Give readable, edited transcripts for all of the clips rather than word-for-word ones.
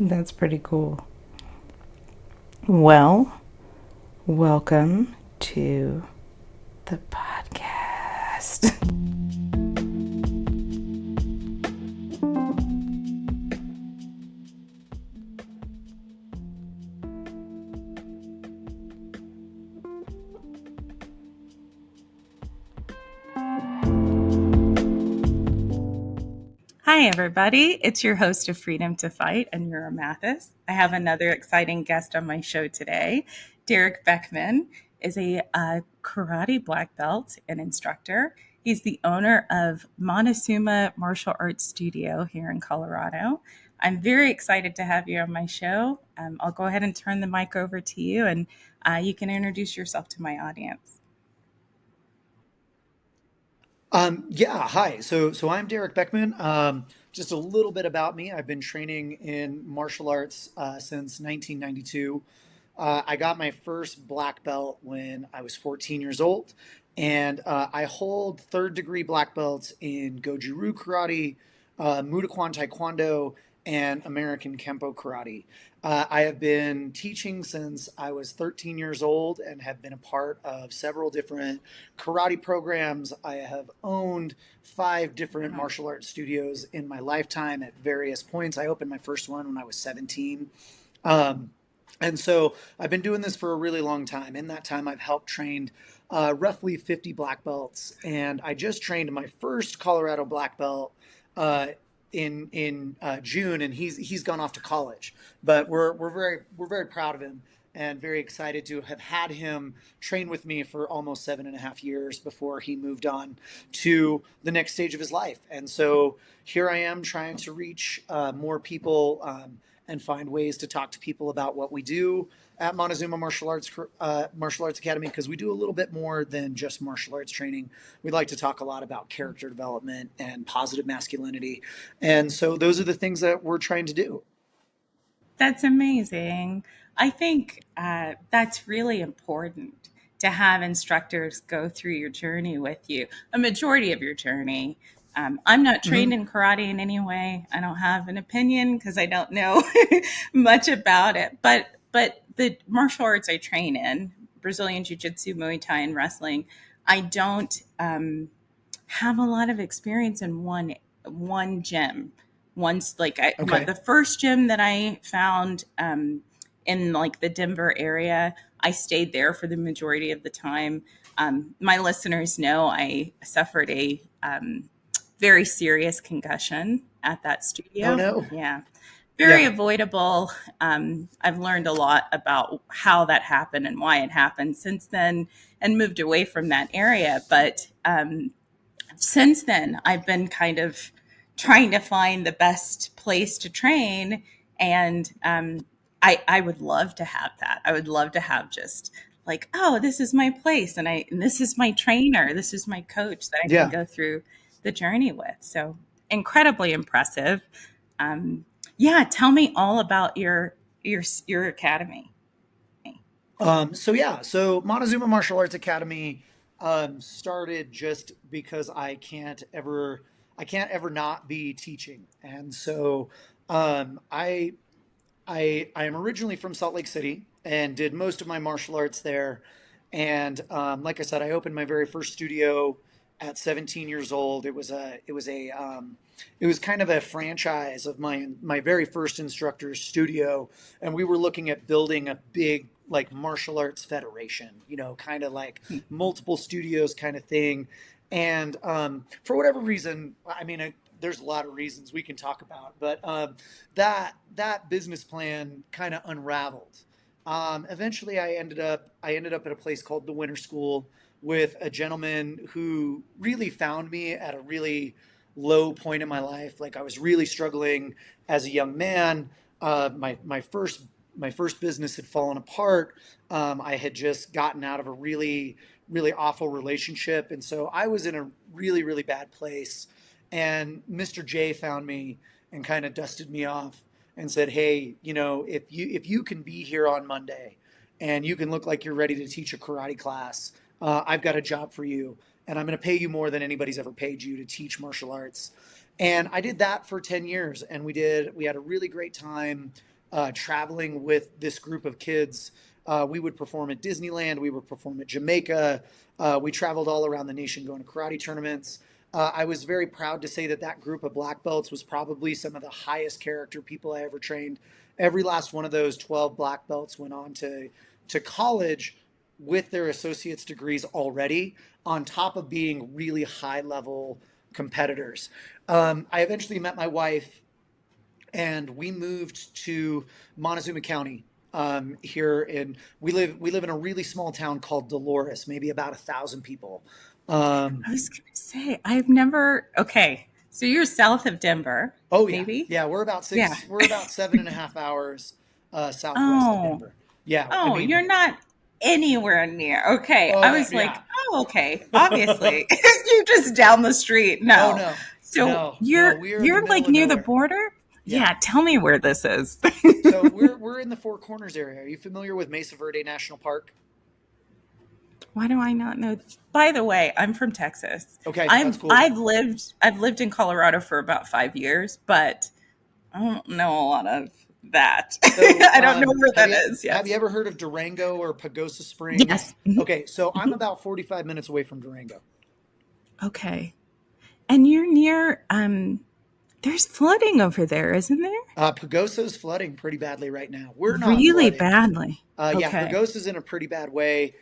That's pretty cool. Well, welcome to the podcast. Hi, everybody. It's your host of Freedom to Fight, and Anura Mathis. I have another exciting guest on my show today. Derek Beckman is a karate black belt and instructor. He's the owner of Montezuma Martial Arts Studio here in Colorado. I'm very excited to have you on my show. I'll go ahead and turn the mic over to you, and you can introduce yourself to my audience. Yeah, hi. So I'm Derek Beckman. Just a little bit about me. I've been training in martial arts since 1992. I got my first black belt when I was 14 years old, and I hold third degree black belts in Goju-Ryu Karate, Mudokwan Taekwondo, and American Kempo Karate. I have been teaching since I was 13 years old and have been a part of several different karate programs. I have owned five different Uh-huh. martial arts studios in my lifetime at various points. I opened my first one when I was 17. Um, and so I've been doing this for a really long time. In that time, I've helped trained roughly 50 black belts, and I just trained my first Colorado black belt uh, in June, and he's gone off to college. But we're very proud of him and very excited to have had him train with me for almost 7.5 years before he moved on to the next stage of his life. And so here I am trying to reach more people. And find ways to talk to people about what we do at Montezuma Martial Arts Academy, because we do a little bit more than just martial arts training. We like to talk a lot about character development and positive masculinity, and so those are the things that we're trying to do. That's amazing. I think that's really important to have instructors go through your journey with you, a majority of your journey. I'm not trained Hmm. in karate in any way. I don't have an opinion because I don't know much about it. But the martial arts I train in, Brazilian Jiu Jitsu, Muay Thai, and wrestling, I don't have a lot of experience in one gym. Once, like Okay. the first gym that I found in like the Denver area, I stayed there for the majority of the time. My listeners know I suffered a very serious concussion at that Oh studio. no. Yeah, very Yeah. avoidable. I've learned a lot about how that happened and why it happened since then, and moved away from that area. But since then, I've been kind of trying to find the best place to train. And I would love to have that. I would love to have just like, oh, this is my place. And this is my trainer. This is my coach that I can Yeah. go through the journey with. So incredibly impressive. Um, yeah. Tell me all about your academy. So Montezuma Martial Arts Academy started just because I can't ever not be teaching, and so I I am originally from Salt Lake City and did most of my martial arts there. And like I said, I opened my very first studio at 17 years old. It was kind of a franchise of my very first instructor's studio, and we were looking at building a big like martial arts federation, kind of like multiple studios kind of thing. And for whatever reason, I mean, there's a lot of reasons we can talk about, but that business plan kind of unraveled. Eventually, I ended up at a place called the Winter School with a gentleman who really found me at a really low point in my life. Like I was really struggling as a young man. My first business had fallen apart. I had just gotten out of a really awful relationship, and so I was in a really bad place. And Mr. J found me and kind of dusted me off and said, "Hey, if you can be here on Monday and you can look like you're ready to teach a karate class, I've got a job for you, and I'm going to pay you more than anybody's ever paid you to teach martial arts." And I did that for 10 years, and we had a really great time traveling with this group of kids. We would perform at Disneyland. We would perform at Jamaica. We traveled all around the nation going to karate tournaments. I was very proud to say that that group of black belts was probably some of the highest character people I ever trained. Every last one of those 12 black belts went on to college with their associate's degrees already, on top of being really high level competitors. I eventually met my wife and we moved to Montezuma County. Here in we live in a really small town called Dolores, maybe about 1,000 people. Um, I was going to say, I've never, okay. So you're south of Denver, oh yeah, maybe? yeah, Yeah. we're about 7.5 hours southwest of Oh, Denver. Yeah, I oh, mean, you're not anywhere near. Okay. oh I no, was like, yeah. oh, okay. Obviously, you're just down the street. Oh No. no, So no, we are in the you're middle like of near the nowhere. border? Yeah. Yeah, tell me where this is. So we're in the Four Corners area. Are you familiar with Mesa Verde National Park? Why do I not know? By the way, I'm from Texas. Okay, that's I've cool. I've lived in Colorado for about 5 years, but I don't know a lot of that. So, I don't know where have that you is. have you Yes. ever heard of Durango or Pagosa Springs? Yes. Mhm. Okay, so I'm Mhm. about 45 minutes away from Durango. Okay. And you're near there's flooding over there, isn't there? Pagosa's flooding pretty badly right now. We're not Really flooding. badly. Yeah, Okay. Pagosa's in a pretty bad way.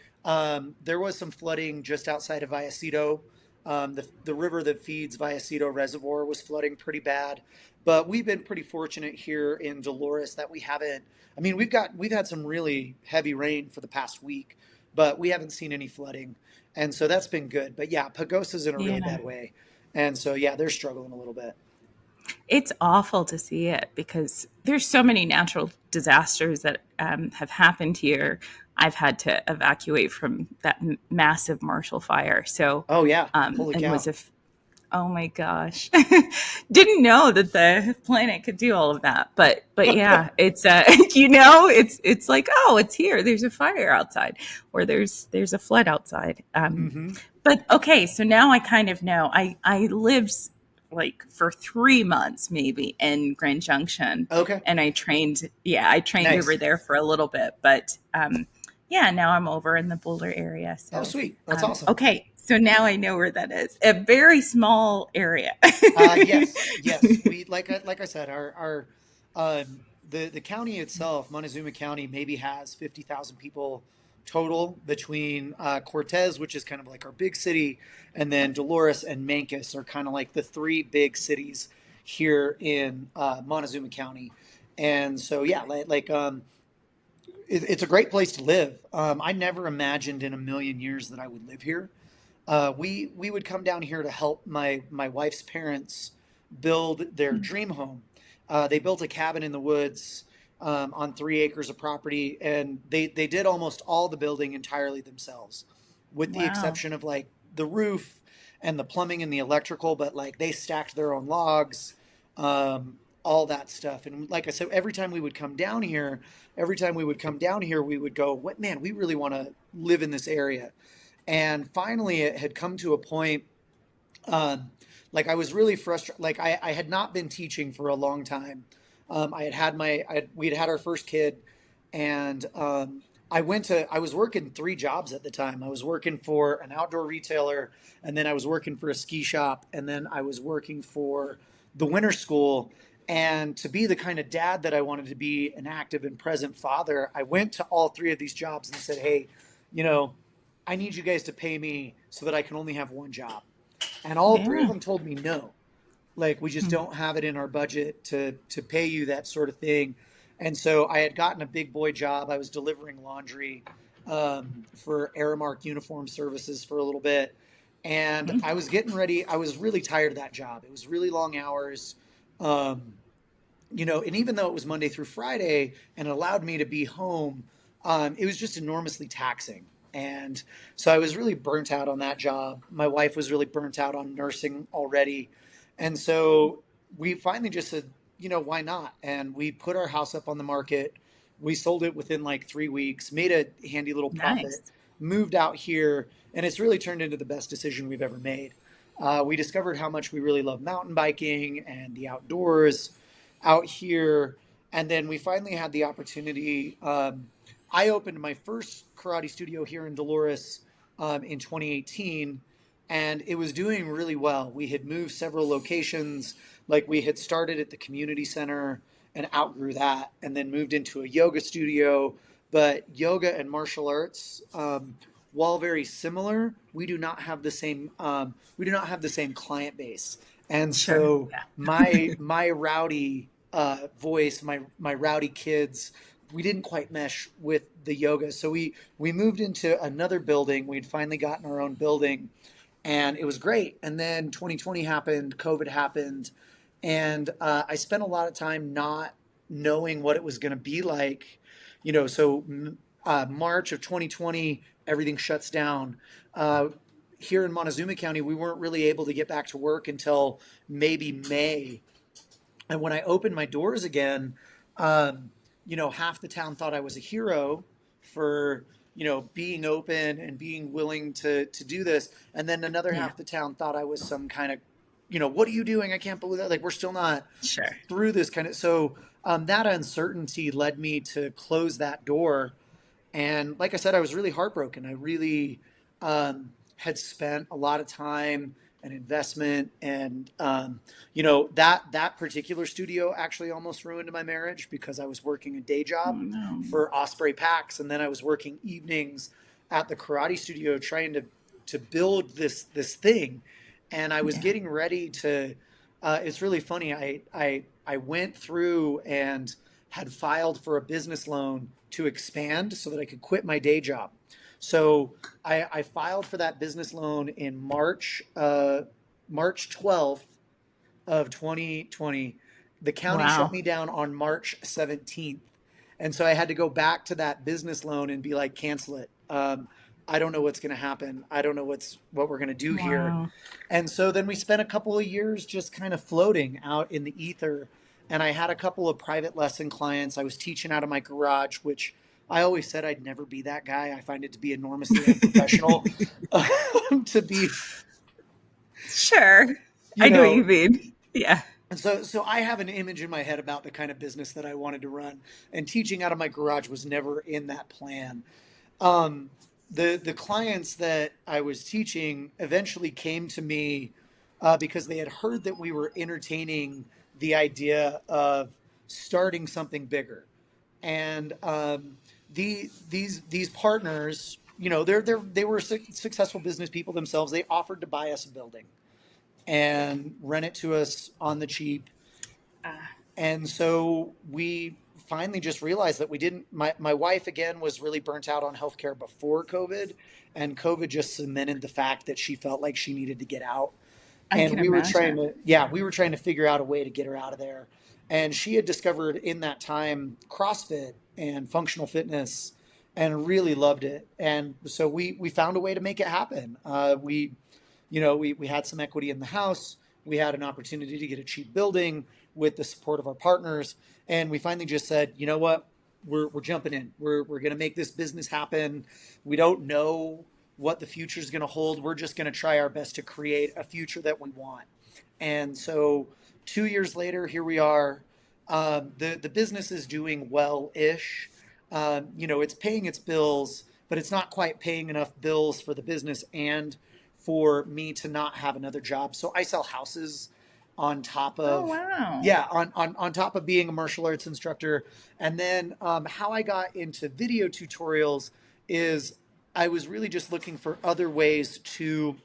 There was some flooding just outside of Vallecito. The river that feeds Vallecito Reservoir was flooding pretty bad, but we've been pretty fortunate here in Dolores that we haven't. I mean, we've had some really heavy rain for the past week, but we haven't seen any flooding, and so that's been good. But yeah, Pagosa's in a really Yeah. bad way, and so yeah, they're struggling a little bit. It's awful to see it because there's so many natural disasters that have happened here. I've had to evacuate from that massive Marshall Fire. So, Oh yeah, holy and cow! was a oh my gosh, didn't know that the planet could do all of that. But yeah, it's it's like, oh, it's here. There's a fire outside, or there's a flood outside. Hmm. But okay, so now I kind of know. I lived like for 3 months maybe in Grand Junction, Okay, and I trained. Yeah, I trained over nice. there for a little bit, but yeah, now I'm over in the Boulder area. Oh So sweet, that's awesome. okay, so now I know where that is. A very small area. Yes, yes. We like I said, our the county itself, Montezuma County, maybe has 50,000 people total between Cortez, which is kind of like our big city, and then Dolores and Mancos are kind of like the three big cities here in Montezuma County. And so yeah, it's a great place to live. I never imagined in a million years that I would live here. We would come down here to help my wife's parents build their dream home. They built a cabin in the woods on 3 acres of property, and they did almost all the building entirely themselves, with the Wow. exception of like the roof and the plumbing and the electrical. But like they stacked their own logs, all that stuff. And like I said, every time we would come down here, we would go, "What man? We really want to live in this area." And finally, it had come to a point, like I was really frustrated. Like I had not been teaching for a long time. We had had our first kid, and I was working 3 jobs at the time. I was working for an outdoor retailer, and then I was working for a ski shop, and then I was working for the winter school. And to be the kind of dad that I wanted to be, an active and present father, I went to all 3 of these jobs and said, "Hey, you know, I need you guys to pay me so that I can only have one job." And all 3 of Yeah. them told me no. Like we just don't have it in our budget to pay you that sort of thing. And so I had gotten a big boy job. I was delivering laundry for Aramark Uniform Services for a little bit. And I was getting ready. I was really tired of that job. It was really long hours. Um, and even though it was Monday through Friday and it allowed me to be home, it was just enormously taxing. And so I was really burnt out on that job. My wife was really burnt out on nursing already. And so we finally just said, why not? And we put our house up on the market. We sold it within like 3 weeks, made a handy little profit, Nice. moved out here, and it's really turned into the best decision we've ever made. We discovered how much we really love mountain biking and the outdoors out here. And then we finally had the opportunity. I opened my first karate studio here in Dolores in 2018, and it was doing really well. We had moved several locations. Like we had started at the community center and outgrew that, and then moved into a yoga studio. But yoga and martial arts, while very similar, we do not have the same. We do not have the same client base, and Sure. so my rowdy voice, my rowdy kids, we didn't quite mesh with the yoga. So we moved into another building. We'd finally gotten our own building, and it was great. And then 2020 happened, COVID happened, and I spent a lot of time not knowing what it was going to be like. So March of 2020, everything shuts down. Uh, Here in Montezuma County, we weren't really able to get back to work until maybe May. And when I opened my doors again, um, half the town thought I was a hero for, being open and being willing to do this. And then another Yeah. half the town thought I was some kind of, what are you doing? I can't believe that. Like, we're still not Sure. through this kind of. So that uncertainty led me to close that door. And like I said, I was really heartbroken. I really had spent a lot of time and investment, and that particular studio actually almost ruined my marriage because I was working a day Oh, job no. for Osprey Packs, and then I was working evenings at the karate studio trying to build this thing, and I was Yeah. getting ready to. It's really funny. I went through and had filed for a business loan to expand so that I could quit my day job. So I filed for that business loan in March 12th of 2020. The county shut Wow. me down on March 17th. And so I had to go back to that business loan and be like, cancel it. I don't know what's going to happen. I don't know what we're going to do here. Wow. And so then we spent a couple of years just kind of floating out in the ether. And I had a couple of private lesson clients. I was teaching out of my garage, which I always said I'd never be that guy. I find it to be enormously unprofessional to be, Sure. you I know what you know, mean. Yeah. and so I have an image in my head about the kind of business that I wanted to run, and teaching out of my garage was never in that plan. Um, the clients that I was teaching eventually came to me because they had heard that we were entertaining the idea of starting something bigger, and these partners, they were successful business people themselves. They offered to buy us a building and rent it to us on the cheap. Ah, And so we finally just realized that we didn't. My wife, again, was really burnt out on healthcare before COVID, and COVID just cemented the fact that she felt like she needed to get out. I And can imagine. we were trying to figure out a way to get her out of there. And she had discovered in that time CrossFit and functional fitness and really loved it. And so we found a way to make it happen. We had some equity in the house. We had an opportunity to get a cheap building with the support of our partners. And we finally just said, you know what? We're jumping in. We're going to make this business happen. We don't know what the future is going to hold. We're just going to try our best to create a future that we want. And so 2 years later, here we are. The business is doing well ish. It's paying its bills, but it's not quite paying enough bills for the business and for me to not have another job. So I sell houses on top Oh, of, wow. yeah, on top of being a martial arts instructor. And then how I got into video tutorials is I was really just looking for other ways to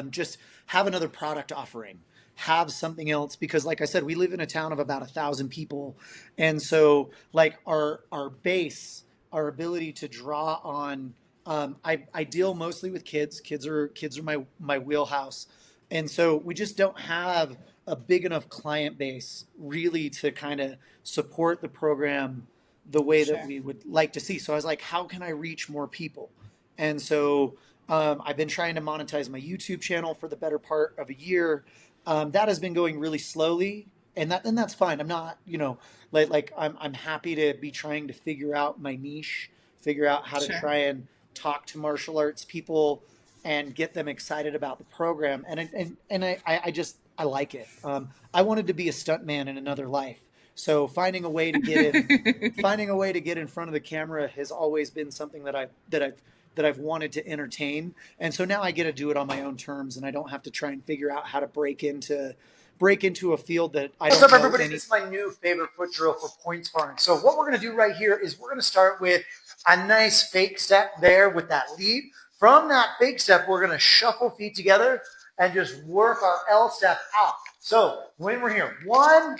just have another product offering, have something else, because like I said, we live in a town of about 1,000 people, and so like our base, our ability to draw on. I deal mostly with kids. Kids are my wheelhouse, and so we just don't have a big enough client base really to kind of support the program the way that Sure. we would like to see. So I was like, how can I reach more people? And so I've been trying to monetize my YouTube channel for the better part of a year. That has been going really slowly, and that's fine. I'm not, I'm happy to be trying to figure out my niche, figure out how to Sure. try and talk to martial arts people and get them excited about the program. And I just I like it. I wanted to be a stuntman in another life, So finding a way to get in front of the camera has always been something that I've wanted to entertain. And so now I get to do it on my own terms, and I don't have to try and figure out how to break into a field that I What's don't up, know everybody? any. This is my new favorite foot drill for point sparring. So what we're going to do right here is we're going to start with a nice fake step there with that lead. From that fake step, we're going to shuffle feet together and just work our L step out. So when we're here, 1,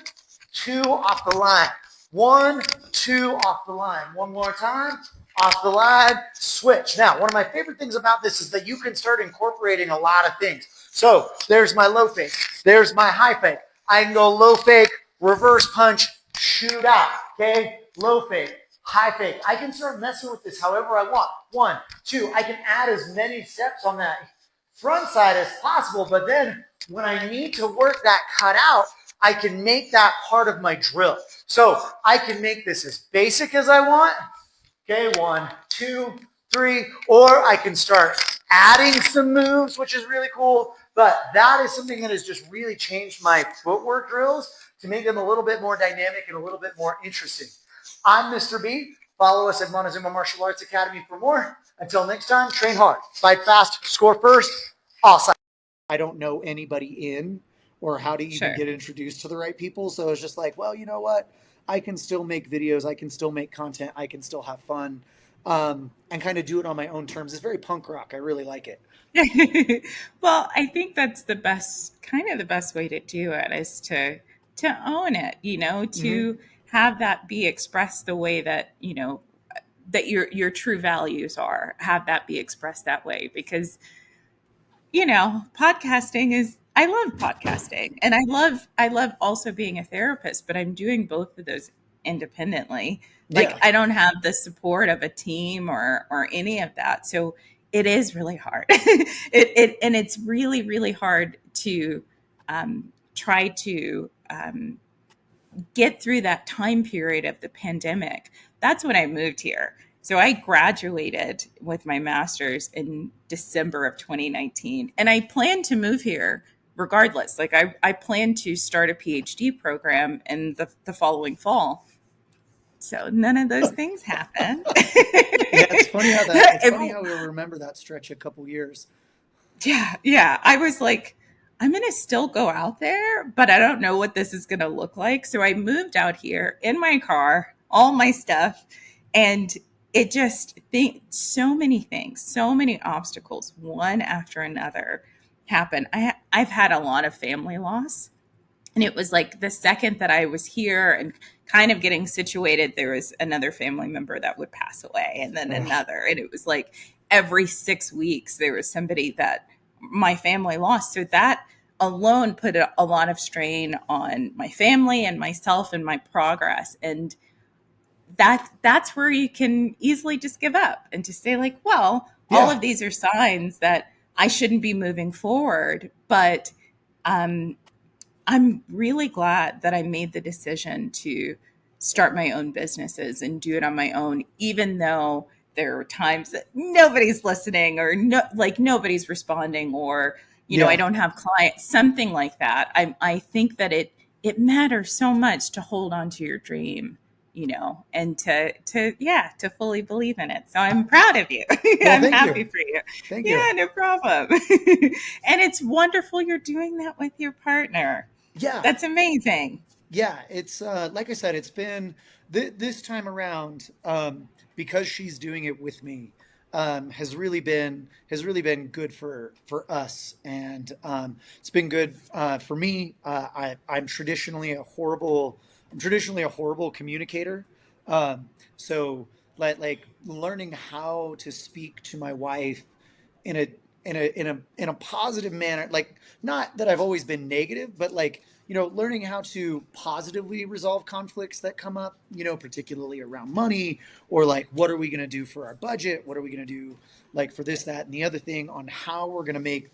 2 off the line. 1, 2 off the line. One more time. Off the line, switch. Now, one of my favorite things about this is that you can start incorporating a lot of things. So there's my low fake. There's my high fake. I can go low fake, reverse punch, shoot out. Okay? Low fake, high fake. I can start messing with this however I want. 1, 2. I can add as many steps on that front side as possible, but then when I need to work that cut out, I can make that part of my drill. So I can make this as basic as I want. Okay, 1, 2, 3, or I can start adding some moves, which is really cool. But that is something that has just really changed my footwork drills to make them a little bit more dynamic and a little bit more interesting. I'm Mr. B. Follow us at Montezuma Martial Arts Academy for more. Until next time, train hard, fight fast, score first. Awesome. I don't know anybody in or how to even Sure. get introduced to the right people. So it's just like, well, you know what? I can still make videos. I can still make content. I can still have fun, and kind of do it on my own terms. It's very punk rock. I really like it. Well, I think that's the best kind of the best way to do it is to own it, Hmm. to have that be expressed the way that, that your true values are, have that be expressed that way because podcasting is I love podcasting and I love also being a therapist, but I'm doing both of those independently. Like Yeah. I don't have the support of a team or any of that. So it is really hard. And it's really, really hard to try to get through that time period of the pandemic. That's when I moved here. So I graduated with my master's in December of 2019. And I plan to move here regardless. Like I plan to start a PhD program in the following fall. So none of those things happen. Yeah, it's funny how we'll remember that stretch a couple years. Yeah, yeah. I was like, I'm going to still go out there, but I don't know what this is going to look like. So I moved out here in my car, all my stuff, and it just think so many things, so many obstacles, one after another happen. I've had a lot of family loss, and it was like the second that I was here and kind of getting situated, there was another family member that would pass away, and then Ugh. another. And it was like every 6 weeks, there was somebody that my family lost. So that alone put a lot of strain on my family and myself and my progress. And that's where you can easily just give up and just say, like, well, all Yeah, of these are signs that I shouldn't be moving forward. But um, I'm really glad that I made the decision to start my own businesses and do it on my own, even though there are times that nobody's listening or like nobody's responding or, I yeah, don't have clients, something like that. I think that it matters so much to hold on to your dream, and to fully believe in it. So I'm proud of you. well, I'm thank you. happy for you. Thank you. Yeah, no problem. And it's wonderful you're doing that with your partner. Yeah, That's amazing. yeah, it's like I said, it's been this time around, because she's doing it with me, has really been good for us, and it's been good for me. I'm traditionally a horrible communicator, so like learning how to speak to my wife in a in a positive manner, like, not that I've always been negative, but like, learning how to positively resolve conflicts that come up, particularly around money, or like, what are we going to do for our budget, what are we going to do, like, for this, that, and the other thing, on how we're going to make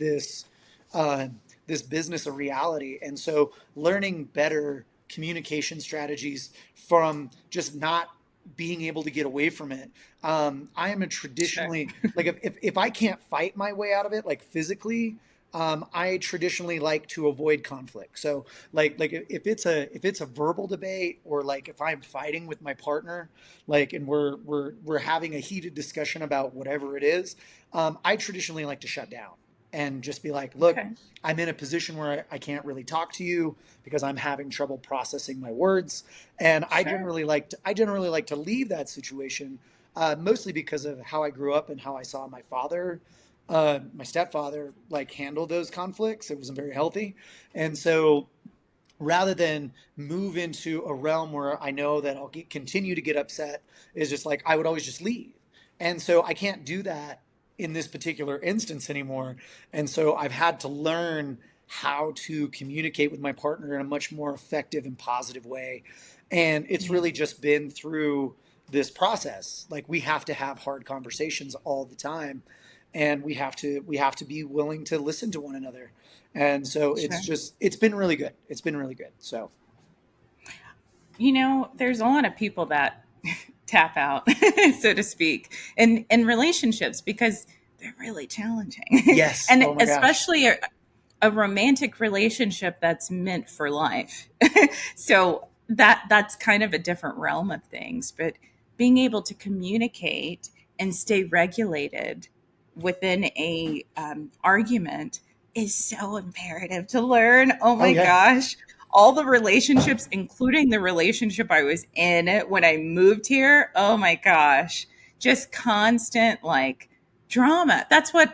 uh, this business a reality. And so learning better communication strategies from just not being able to get away from it. I am a Sure. traditionally, like, if I can't fight my way out of it, like, physically, I traditionally like to avoid conflict. So like if it's a verbal debate, or like if I'm fighting with my partner, like, and we're having a heated discussion about whatever it is, I traditionally like to shut down and just be like, look, Okay. I'm in a position where I can't really talk to you because I'm having trouble processing my words. And Sure. I generally like to leave that situation, mostly because of how I grew up and how I saw my stepfather like handle those conflicts. It wasn't very healthy. And so rather than move into a realm where I know that continue to get upset, is just like I would always just leave. And so I can't do that in this particular instance anymore. And so I've had to learn how to communicate with my partner in a much more effective and positive way. And it's Yeah. really just been through this process. Like, we have to have hard conversations all the time, and we have to be willing to listen to one another. And so Sure. it's been really good. It's been really good. So There's a lot of people that tap out, so to speak, in relationships because they're really challenging. yes. And Oh my gosh. especially a romantic relationship that's meant for life. So that's kind of a different realm of things, but being able to communicate and stay regulated within a argument is so imperative to learn. Oh Oh my yeah. gosh, all the relationships, including the relationship I was in when I moved here, oh my gosh, just constant like drama. That's what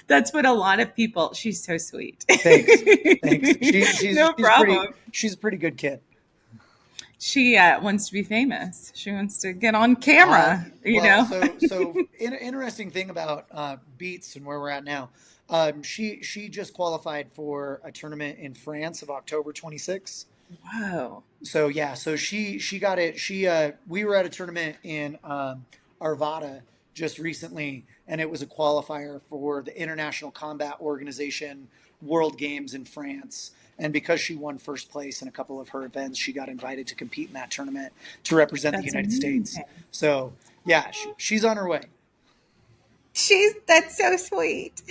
that's what a lot of people. She's so sweet. Thanks. Thanks. No problem. She's a pretty good kid. She wants to be famous. She wants to get on Uh, camera. well, interesting thing about Beats and where we're at now. She just qualified for a tournament in France of October 26th. Whoa. So yeah, so she got it. We were at a tournament in Arvada just recently, and it was a qualifier for the International Combat Organization World Games in France. And because she won first place in a couple of her events, she got invited to compete in that tournament to represent the That's United States. amazing. So yeah, she's on her way. That's so sweet.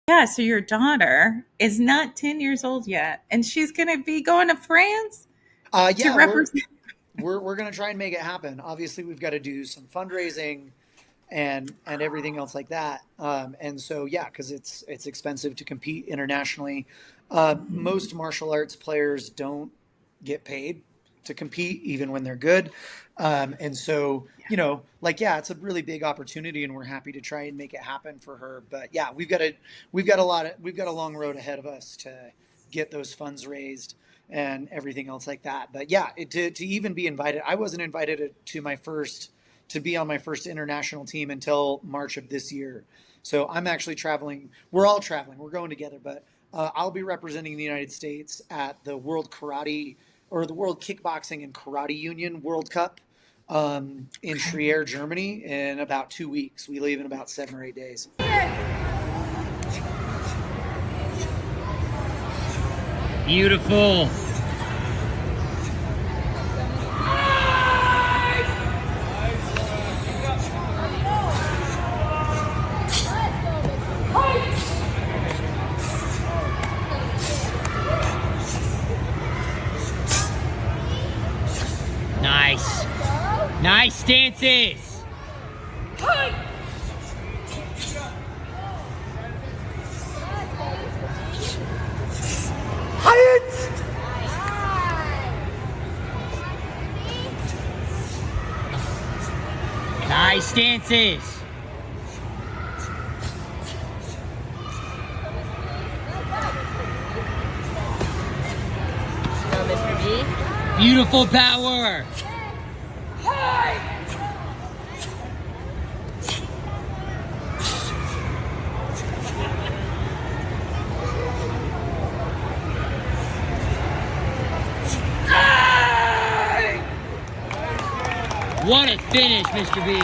Yeah, so your daughter is not 10 years old yet, and she's going to be going to France to Yeah, represent. we're gonna try and make it happen. Obviously, we've got to do some fundraising and everything else like that. And so yeah, because it's expensive to compete internationally. Most martial arts players don't get paid to compete even when they're good. And so like, yeah, it's a really big opportunity, and we're happy to try and make it happen for her. But yeah, we've got a long road ahead of us to get those funds raised and everything else like that. But yeah, to even be invited, I wasn't invited to be on my first international team until March of this year. So I'm actually traveling. We're all traveling. We're going together, but I'll be representing the United States at the World Karate, or the World Kickboxing and Karate Union World Cup, in Trier, Germany, in about 2 weeks. We leave in about 7 or 8 days. Beautiful. Nice. Nice stances. Nice stances. Go, Mr. B. Beautiful power. What a finish, Mr. B.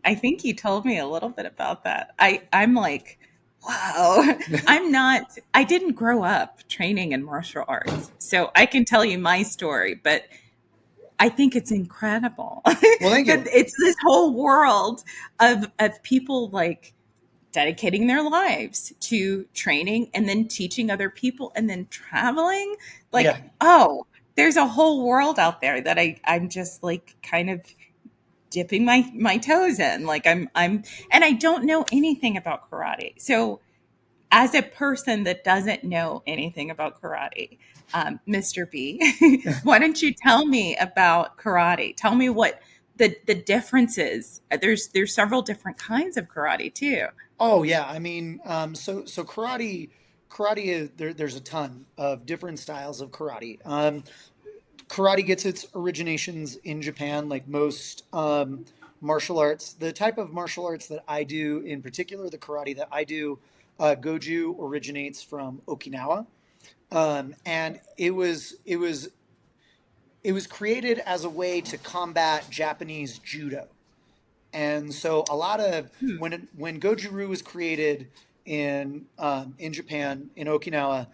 I think you told me a little bit about that. I'm like, wow. I didn't grow up training in martial arts. So I can tell you my story, but I think it's incredible Well, thank that you. it's this whole world of people like dedicating their lives to training and then teaching other people and then traveling. Yeah. Like, oh, there's a whole world out there that I'm just like kind of dipping my toes in. Like I'm and I don't know anything about karate. So as a person that doesn't know anything about karate, Mr. B, why don't you tell me about karate? Tell me what the differences. There's several different kinds of karate too. Oh yeah, I mean, so karate is there's a ton of different styles of karate. Karate gets its originations in Japan, like most martial arts. The type of martial arts that I do, in particular, the karate that I do, Goju originates from Okinawa, and it was created as a way to combat Japanese judo. And so a lot of Hmm. when Goju-Ryu was created in Japan in Okinawa,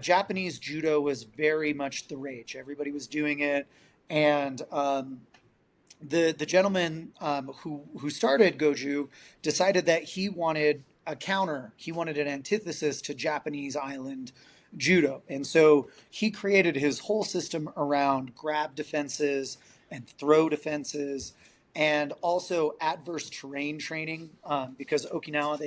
Japanese judo was very much the rage. Everybody was doing it, and the gentleman who started Goju decided that he wanted a counter. He wanted an antithesis to Japanese island judo, and so he created his whole system around grab defenses and throw defenses, and also adverse terrain training. Because Okinawa,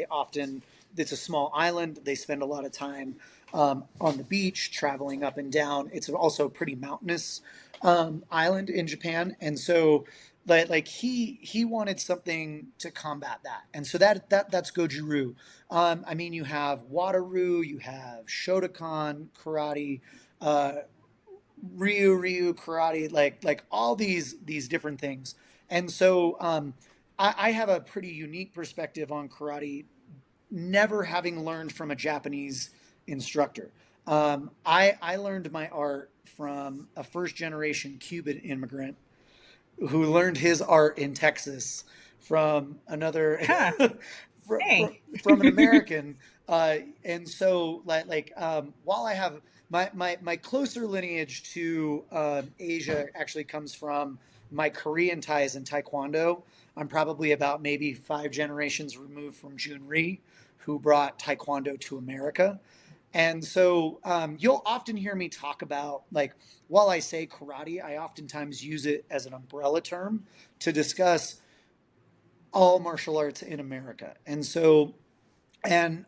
it's a small island. They spend a lot of time on the beach, traveling up and down. It's also a pretty mountainous island in Japan, and so like he wanted something to combat that, and so that's Goju-Ryu. I mean, you have Wada-Ryu, you have Shotokan karate, uh, Ryu karate, like all these different things, and so I have a pretty unique perspective on karate, never having learned from a Japanese instructor. I learned my art from a first generation Cuban immigrant who learned his art in Texas from another Huh. from, Hey. from an American. And so while I have my closer lineage to Asia actually comes from my Korean ties in Taekwondo. I'm probably about maybe 5 generations removed from Jun Ri, who brought Taekwondo to America. And so you'll often hear me talk about, like, while I say karate, I oftentimes use it as an umbrella term to discuss all martial arts in America. And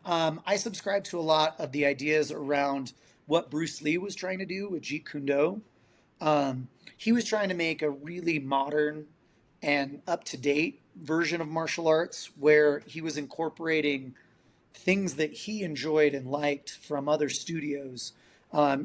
I subscribe to a lot of the ideas around what Bruce Lee was trying to do with Jeet Kune Do. He was trying to make a really modern and up to date version of martial arts where he was incorporating things that he enjoyed and liked from other studios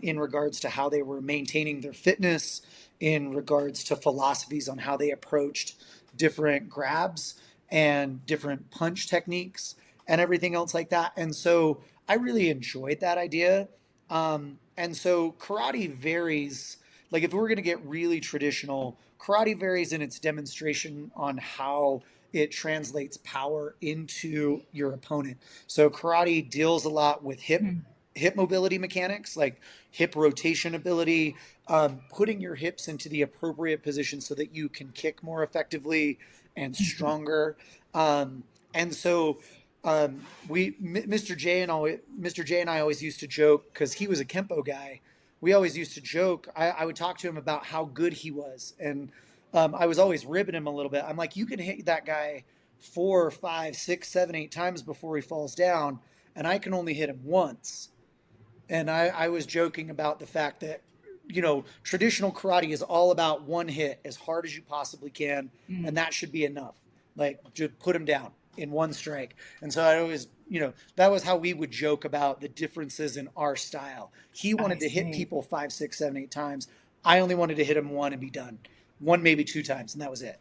in regards to how they were maintaining their fitness, in regards to philosophies on how they approached different grabs and different punch techniques and everything else like that. And so I really enjoyed that idea. And so karate varies. Like, if we're going to get really traditional, karate varies in its demonstration on how it translates power into your opponent. So karate deals a lot with hip mobility mechanics, like hip rotation ability, putting your hips into the appropriate position so that you can kick more effectively and stronger. And so Mr. J and I always used to joke, because he was a kempo guy. We always used to joke. I would talk to him about how good he was, and I was always ribbing him a little bit. I'm like, you can hit that guy 4, 5, 6, 7, 8 times before he falls down, and I can only hit him once. And I was joking about the fact that, traditional karate is all about one hit as hard as you possibly can, and that should be enough. Like, just put him down in one strike. And so I always that was how we would joke about the differences in our style. He I wanted to hit see. people 5, 6, 7, 8 times. I only wanted to hit him one and be done. One, maybe 2 times, and that was it.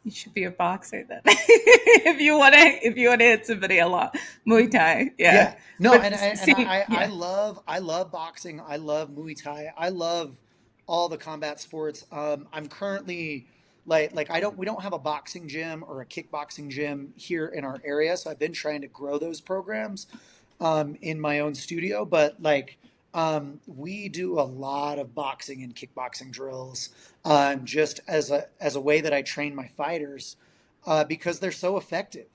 You should be a boxer then. If you want to hit somebody a lot. Muay Thai, yeah. Yeah, no, But and see, yeah, I love boxing. I love Muay Thai. I love all the combat sports. I'm currently like I don't we don't have a boxing gym or a kickboxing gym here in our area, so I've been trying to grow those programs in my own studio. But we do a lot of boxing and kickboxing drills, just as a way that I train my fighters, because they're so effective.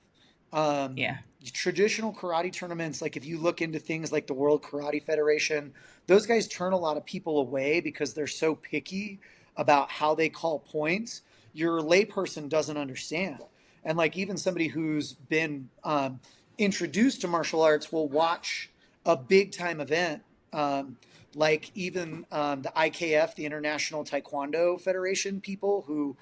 yeah, Traditional karate tournaments, like if you look into things like the World Karate Federation, those guys turn a lot of people away because they're so picky about how they call points. Your layperson doesn't understand. And like even somebody who's been introduced to martial arts will watch a big time event, like even the IKF, the International Taekwondo Federation, people who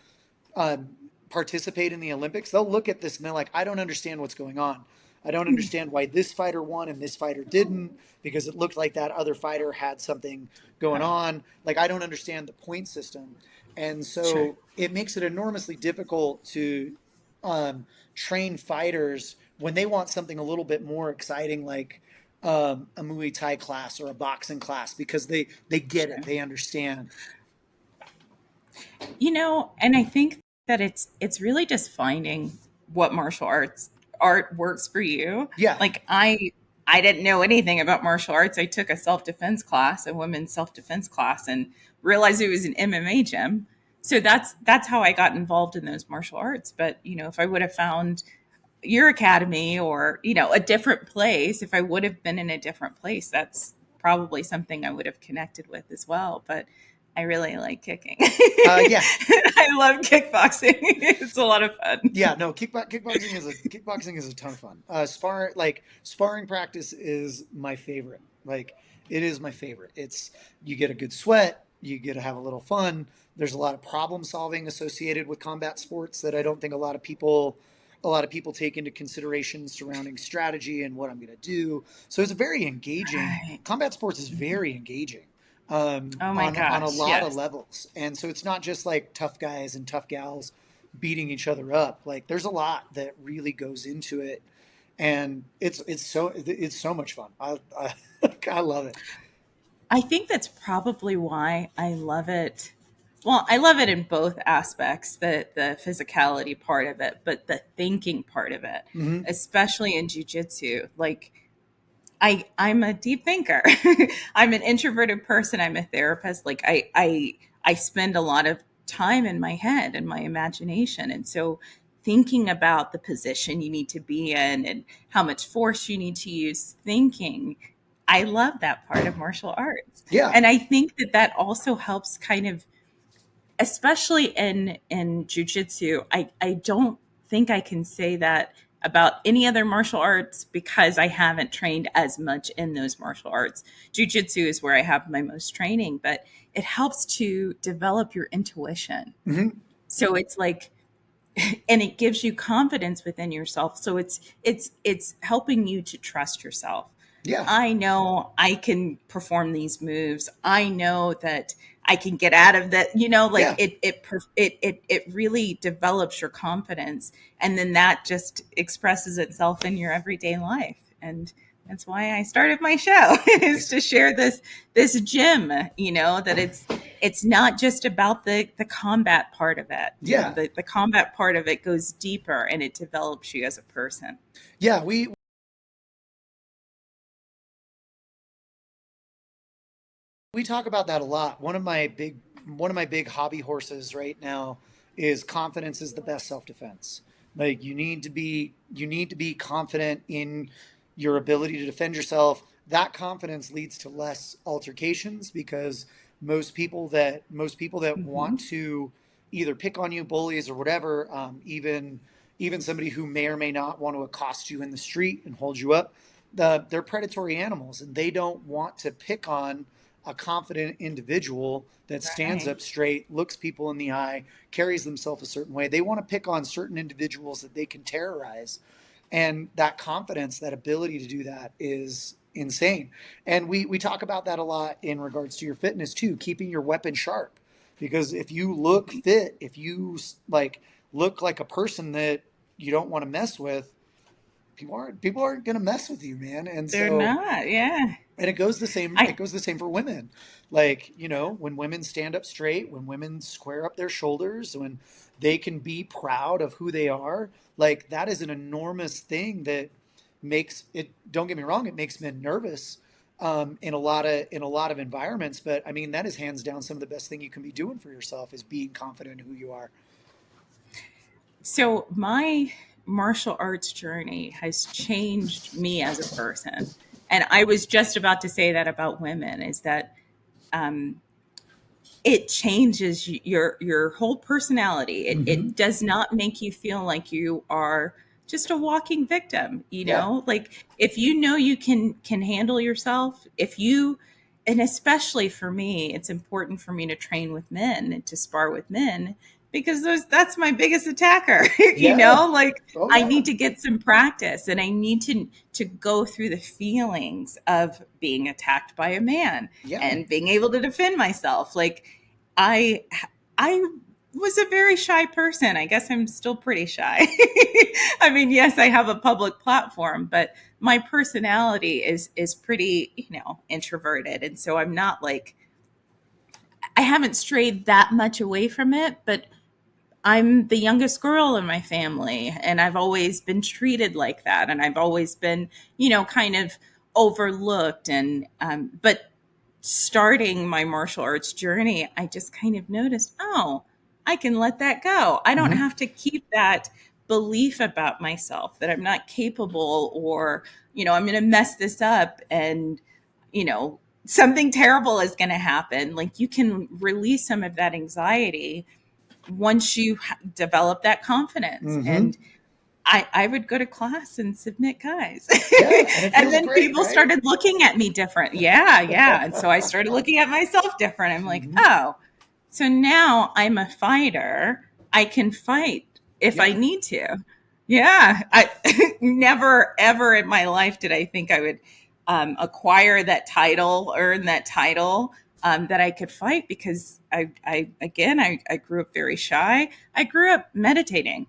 um, participate in the Olympics, they'll look at this and they're like, I don't understand what's going on. I don't understand why this fighter won and this fighter didn't, because it looked like that other fighter had something going huh, on. Like, I don't understand the point system. And sure. so it makes it enormously difficult to train fighters when they want something a little bit more exciting, like a Muay Thai class or a boxing class, because they get it, Sure. they understand. And I think that it's really just finding what martial arts art works for you. Yeah. Like I didn't know anything about martial arts. I took a self-defense class, a women's self-defense class, and realized it was an MMA gym. So that's how I got involved in those martial arts. But if I would have found your academy or a different place, if I would have been in a different place, that's probably something I would have connected with as well. But I really like kicking. Yeah. I love kickboxing. It's a lot of fun. Yeah, no, kickboxing is a ton of fun. Sparring practice is my favorite. Like it is my favorite. It's you get a good sweat, you get to have a little fun. There's a lot of problem solving associated with combat sports that I don't think a lot of people take into consideration surrounding strategy and what I'm going to do. So it's very engaging. Right. Combat sports is very engaging Oh my on a gosh, lot of yes. levels, and so it's not just like tough guys and tough gals beating each other up. Like there's a lot that really goes into it, and it's so much fun. I love it. I think that's probably why I love it. Well, I love it in both aspects, the physicality part of it, but the thinking part of it, Hmm. especially in jujitsu. Like I'm a deep thinker. I'm an introverted person. I'm a therapist. Like I spend a lot of time in my head and my imagination. And so thinking about the position you need to be in and how much force you need to use, thinking, I love that part of martial arts. Yeah. And I think that also helps kind of, especially in jujitsu. I don't think I can say that about any other martial arts because I haven't trained as much in those martial arts. Jujitsu is where I have my most training, but it helps to develop your intuition. Hmm. So it's like, and it gives you confidence within yourself. So it's helping you to trust yourself. Yeah. I know I can perform these moves. I know that I can get out of that. Like Yeah. it really develops your confidence, and then that just expresses itself in your everyday life. And that's why I started my show is Nice. to share this gem. That it's not just about the combat part of it. Yeah. The combat part of it goes deeper and it develops you as a person. Yeah. We talk about that a lot. One of my big hobby horses right now is confidence is the best self-defense. Like you need to be confident in your ability to defend yourself. That confidence leads to less altercations because most people that want Hmm. to either pick on you, bullies or whatever, even somebody who may or may not want to accost you in the street and hold you up, they're predatory animals and they don't want to pick on a confident individual that stands Right. up straight, looks people in the eye, carries themselves a certain way. They want to pick on certain individuals that they can terrorize. And that confidence, that ability to do that is insane. And we talk about that a lot in regards to your fitness too, keeping your weapon sharp. Because if you look fit, if you like look like a person that you don't want to mess with, people aren't going to mess with you, man. And They're so, not. Yeah. and it goes the same, I it goes the same for women. Like, when women stand up straight, when women square up their shoulders, when they can be proud of who they are, like that is an enormous thing that makes it, don't get me wrong, it makes men nervous in a lot of environments. But I mean, that is hands down some of the best thing you can be doing for yourself is being confident in who you are. So my martial arts journey has changed me as a person. And I was just about to say that about women is that um, it changes your whole personality. Mm-hmm. It does not make you feel like you are just a walking victim, Yeah. like if you know you can handle yourself, if you and especially for me, it's important for me to train with men and to spar with men because that's my biggest attacker. Yeah. Like Oh I yeah. need to get some practice and I need to go through the feelings of being attacked by a man Yeah. and being able to defend myself. Like I I was a very shy person. I guess I'm still pretty shy. I mean, yes, I have a public platform, but my personality is pretty, introverted. And so I'm not like I haven't strayed that much away from it, but I'm the youngest girl in my family and I've always been treated like that and I've always been, kind of overlooked and but starting my martial arts journey, I just kind of noticed, oh, I can let that go. I don't Mm-hmm. have to keep that belief about myself that I'm not capable or, I'm going to mess this up and, something terrible is going to happen. Like you can release some of that anxiety once you develop that confidence. Mm-hmm. And I would go to class and submit guys. Yeah. And it And feels then great, people right? started looking at me different. Yeah, yeah. And so I started looking at myself different. I'm like, Mm-hmm. oh, so now I'm a fighter. I can fight if I Yeah. need to. Yeah. I never, ever in my life did I think I would acquire that title, earn that title. That I could fight because I grew up very shy. I grew up meditating.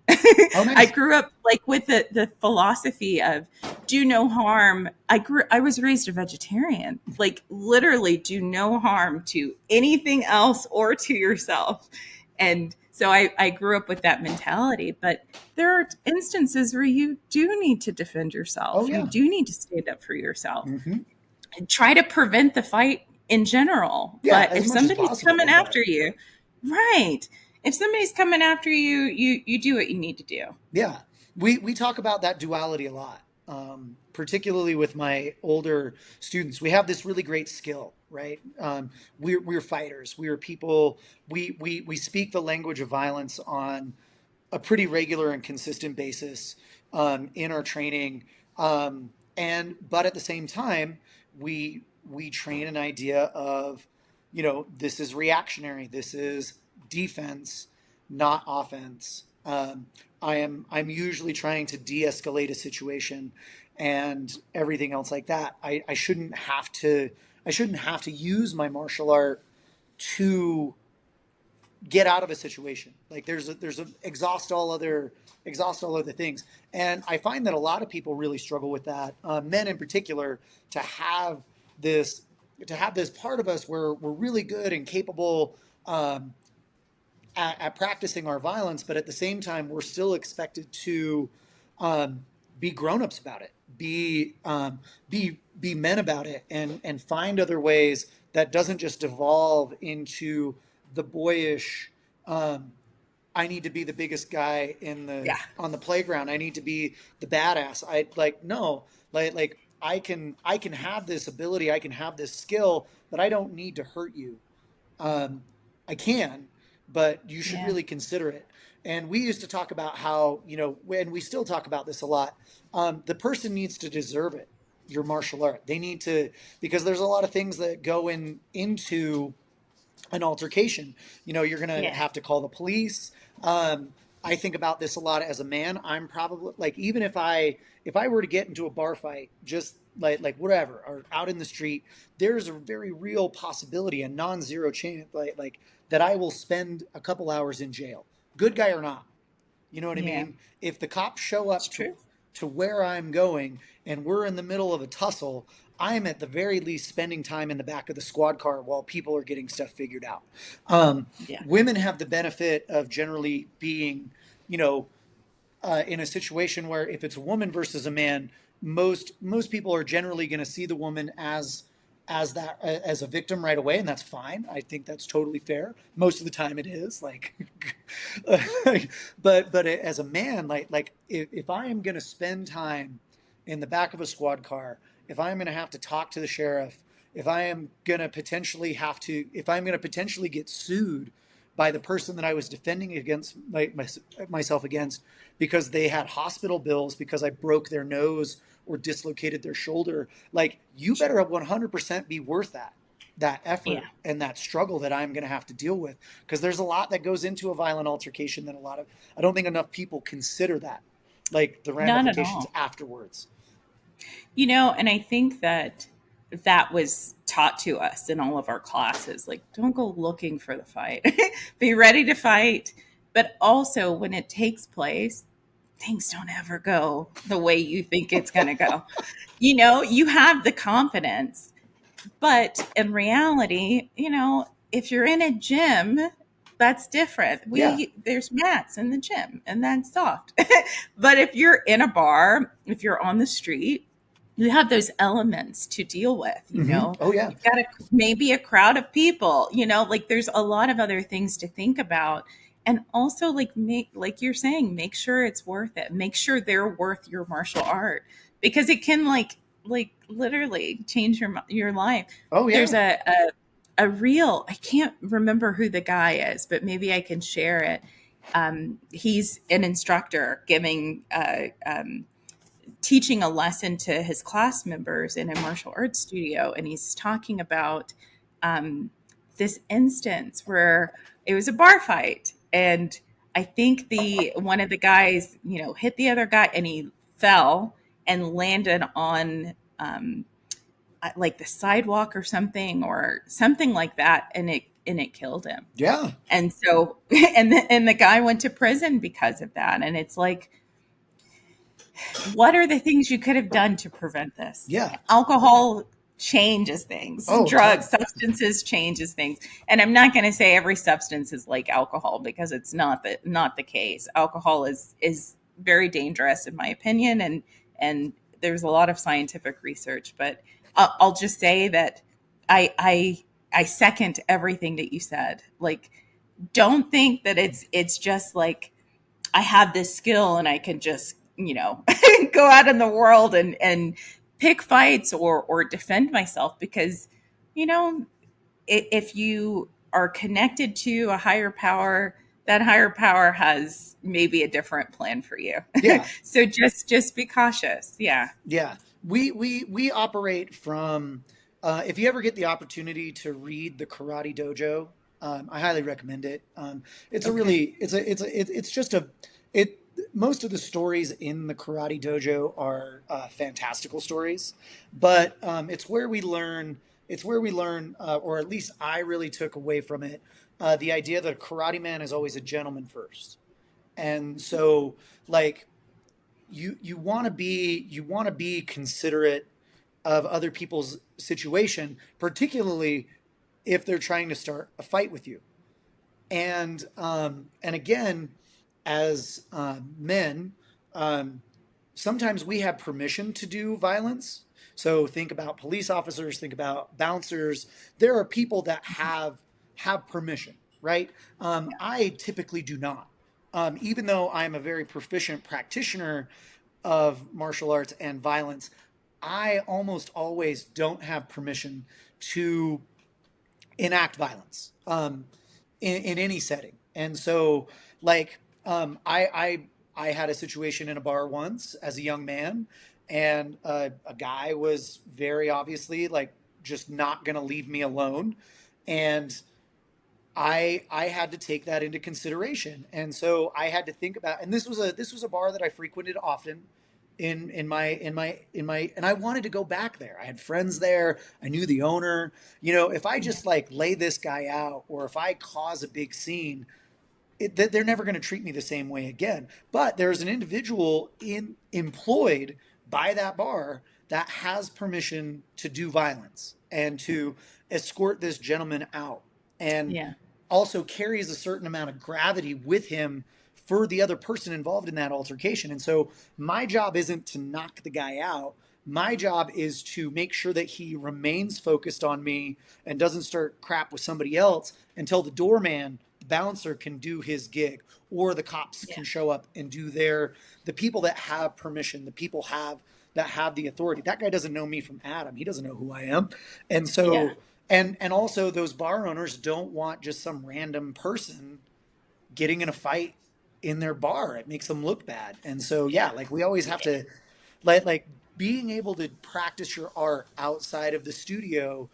Oh, I nice. grew up like with the philosophy of do no harm. I was raised a vegetarian. Like literally do no harm to anything else or to yourself. And so I grew up with that mentality. But there are instances where you do need to defend Oh yourself. You yeah. do need to stand up for yourself. Mm-hmm. And try to prevent the fight in general. Yeah, But as if much as somebody's possible coming with that. after you, right. If somebody's coming after you, you do what you need to do. Yeah, we talk about that duality a lot, particularly with my older students. We have this really great skill, right? We're fighters. We are people. We speak the language of violence on a pretty regular and consistent basis in our training, and but at the same time, we train an idea of, this is reactionary. This is defense, not offense. I'm usually trying to de-escalate a situation and everything else like that. I shouldn't have to. I shouldn't have to use my martial art to get out of a situation. Like there's a exhaust all other things. And I find that a lot of people really struggle with that, men in particular, to have this this part of us where we're really good and capable um, at practicing our violence, but at the same time, we're still expected to be grown-ups about it, be men about it, and find other ways that doesn't just devolve into the boyish. I need to be the biggest guy in the Yeah. on the playground. I need to be the badass. I like no, like I can have this ability. I can have this skill, but I don't need to hurt you. um, I can, but you should Yeah. really consider it. And we used to talk about how, when we still talk about this a lot, the person needs to deserve it. Your martial art, they need to, because there's a lot of things that go into an altercation. You're going to Yeah. have to call the police. Um, I think about this a lot as a man. I'm probably like, even if I were to get into a bar fight, just like whatever, or out in the street, there's a very real possibility, a non-zero chance, like that I will spend a couple hours in jail, good guy or not. You know what I Yeah, mean? If the cops show it's up true. to where I'm going and we're in the middle of a tussle, I'm at the very least spending time in the back of the squad car while people are getting stuff figured out. Um, Yeah, Women have the benefit of generally being, you know, in a situation where if it's a woman versus a man, most people are generally going to see the woman as a victim right away, and that's fine. I think that's totally fair. Most of the time, it is like, but as a man, if I am going to spend time in the back of a squad car, if I'm going to have to talk to the sheriff, if I am going to potentially have to, if I'm going to potentially get sued by the person that I was defending against myself against because they had hospital bills because I broke their nose or dislocated their shoulder. Like, you better sure. 100% be worth that Yeah, effort and that struggle that I'm going to have to deal with, because there's a lot that goes into a violent altercation that I don't think enough people consider that, like the not at ramifications all. afterwards. And I think that that was taught to us in all of our classes. Like, don't go looking for the fight, be ready to fight. But also, when it takes place, things don't ever go the way you think it's going to go. You have the confidence, but in reality, if you're in a gym, that's different. Yeah. There's mats in the gym and that's soft. But if you're in a bar, if you're on the street, you have those elements to deal with, Oh yeah. you've got maybe a crowd of people, like there's a lot of other things to think about. And also, like you're saying, make sure it's worth it. Make sure they're worth your martial art, because it can literally change your life. Oh There's yeah. a real, I can't remember who the guy is, but maybe I can share it. He's an instructor giving teaching a lesson to his class members in a martial arts studio, and he's talking about um, this instance where it was a bar fight, and I think the one of the guys, hit the other guy, and he fell and landed on like the sidewalk or something like that, and it killed him. Yeah. And so, and the guy went to prison because of that. And it's like, what are the things you could have done to prevent this? Yeah. Alcohol changes things, Oh, drugs, substances changes things. And I'm not going to say every substance is like alcohol, because it's not the case. Alcohol is very dangerous in my opinion, and there's a lot of scientific research, but I'll just say that I second everything that you said. Like, don't think that it's just like I have this skill and I can just, go out in the world and pick fights or defend myself, because, you know, if you are connected to a higher power, that higher power has maybe a different plan for you. yeah. So just be cautious. Yeah. Yeah, we operate from. If you ever get the opportunity to read the Karate Dojo, I highly recommend it. It's a Okay. really, it's just a, it. Most of the stories in the Karate Dojo are fantastical stories, but it's where we learn. It's where we learn, or at least I really took away from it, the idea that a karate man is always a gentleman first, and so like you want to be considerate of other people's situation, particularly if they're trying to start a fight with you. And again, as men, um, sometimes we have permission to do violence. So think about police officers, think about bouncers. There are people that have permission, right? I typically do not. Even though I'm a very proficient practitioner of martial arts and violence, I almost always don't have permission to enact violence in any setting. And so, like, I had a situation in a bar once as a young man, and a guy was very obviously like just not going to leave me alone, and I had to take that into consideration, and so I had to think about. And this was a bar that I frequented often, and I wanted to go back there. I had friends there. I knew the owner. If I Yeah. just like lay this guy out, or if I cause a big scene, they're never going to treat me the same way again. But there's an individual employed by that bar that has permission to do violence and to escort this gentleman out, and Yeah. also carries a certain amount of gravity with him for the other person involved in that altercation. And so my job isn't to knock the guy out. My job is to make sure that he remains focused on me and doesn't start crap with somebody else until the doorman, the bouncer, can do his gig, or the cops Yeah. can show up and do the people that have permission, the people that have the authority. That guy doesn't know me from Adam. He doesn't know who I am. And Yeah. so and also those bar owners don't want just some random person getting in a fight in their bar. It makes them look bad. And so yeah, Yeah. like we always have to like being able to practice your art outside of the studio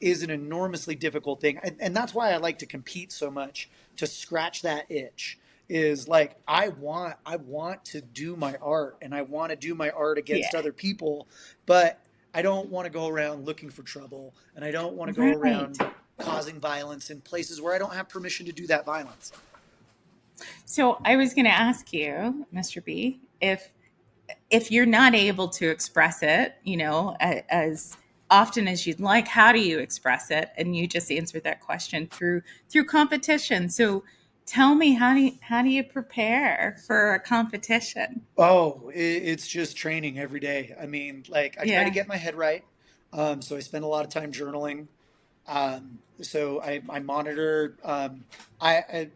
is an enormously difficult thing. And that's why I like to compete so much, to scratch that itch. Is like I want to do my art, and I want to do my art against Yeah. other people, but I don't want to go around looking for trouble, and I don't want to go Right. around causing violence in places where I don't have permission to do that violence. So I was going to ask you, Mr. B, if you're not able to express it, as often as you'd like, how do you express it? And you just answered that question through competition. So tell me, how do you prepare for a competition? Oh, it's just training every day. I mean, like I try to Yeah, get my head right. So I spend a lot of time journaling. So I monitor.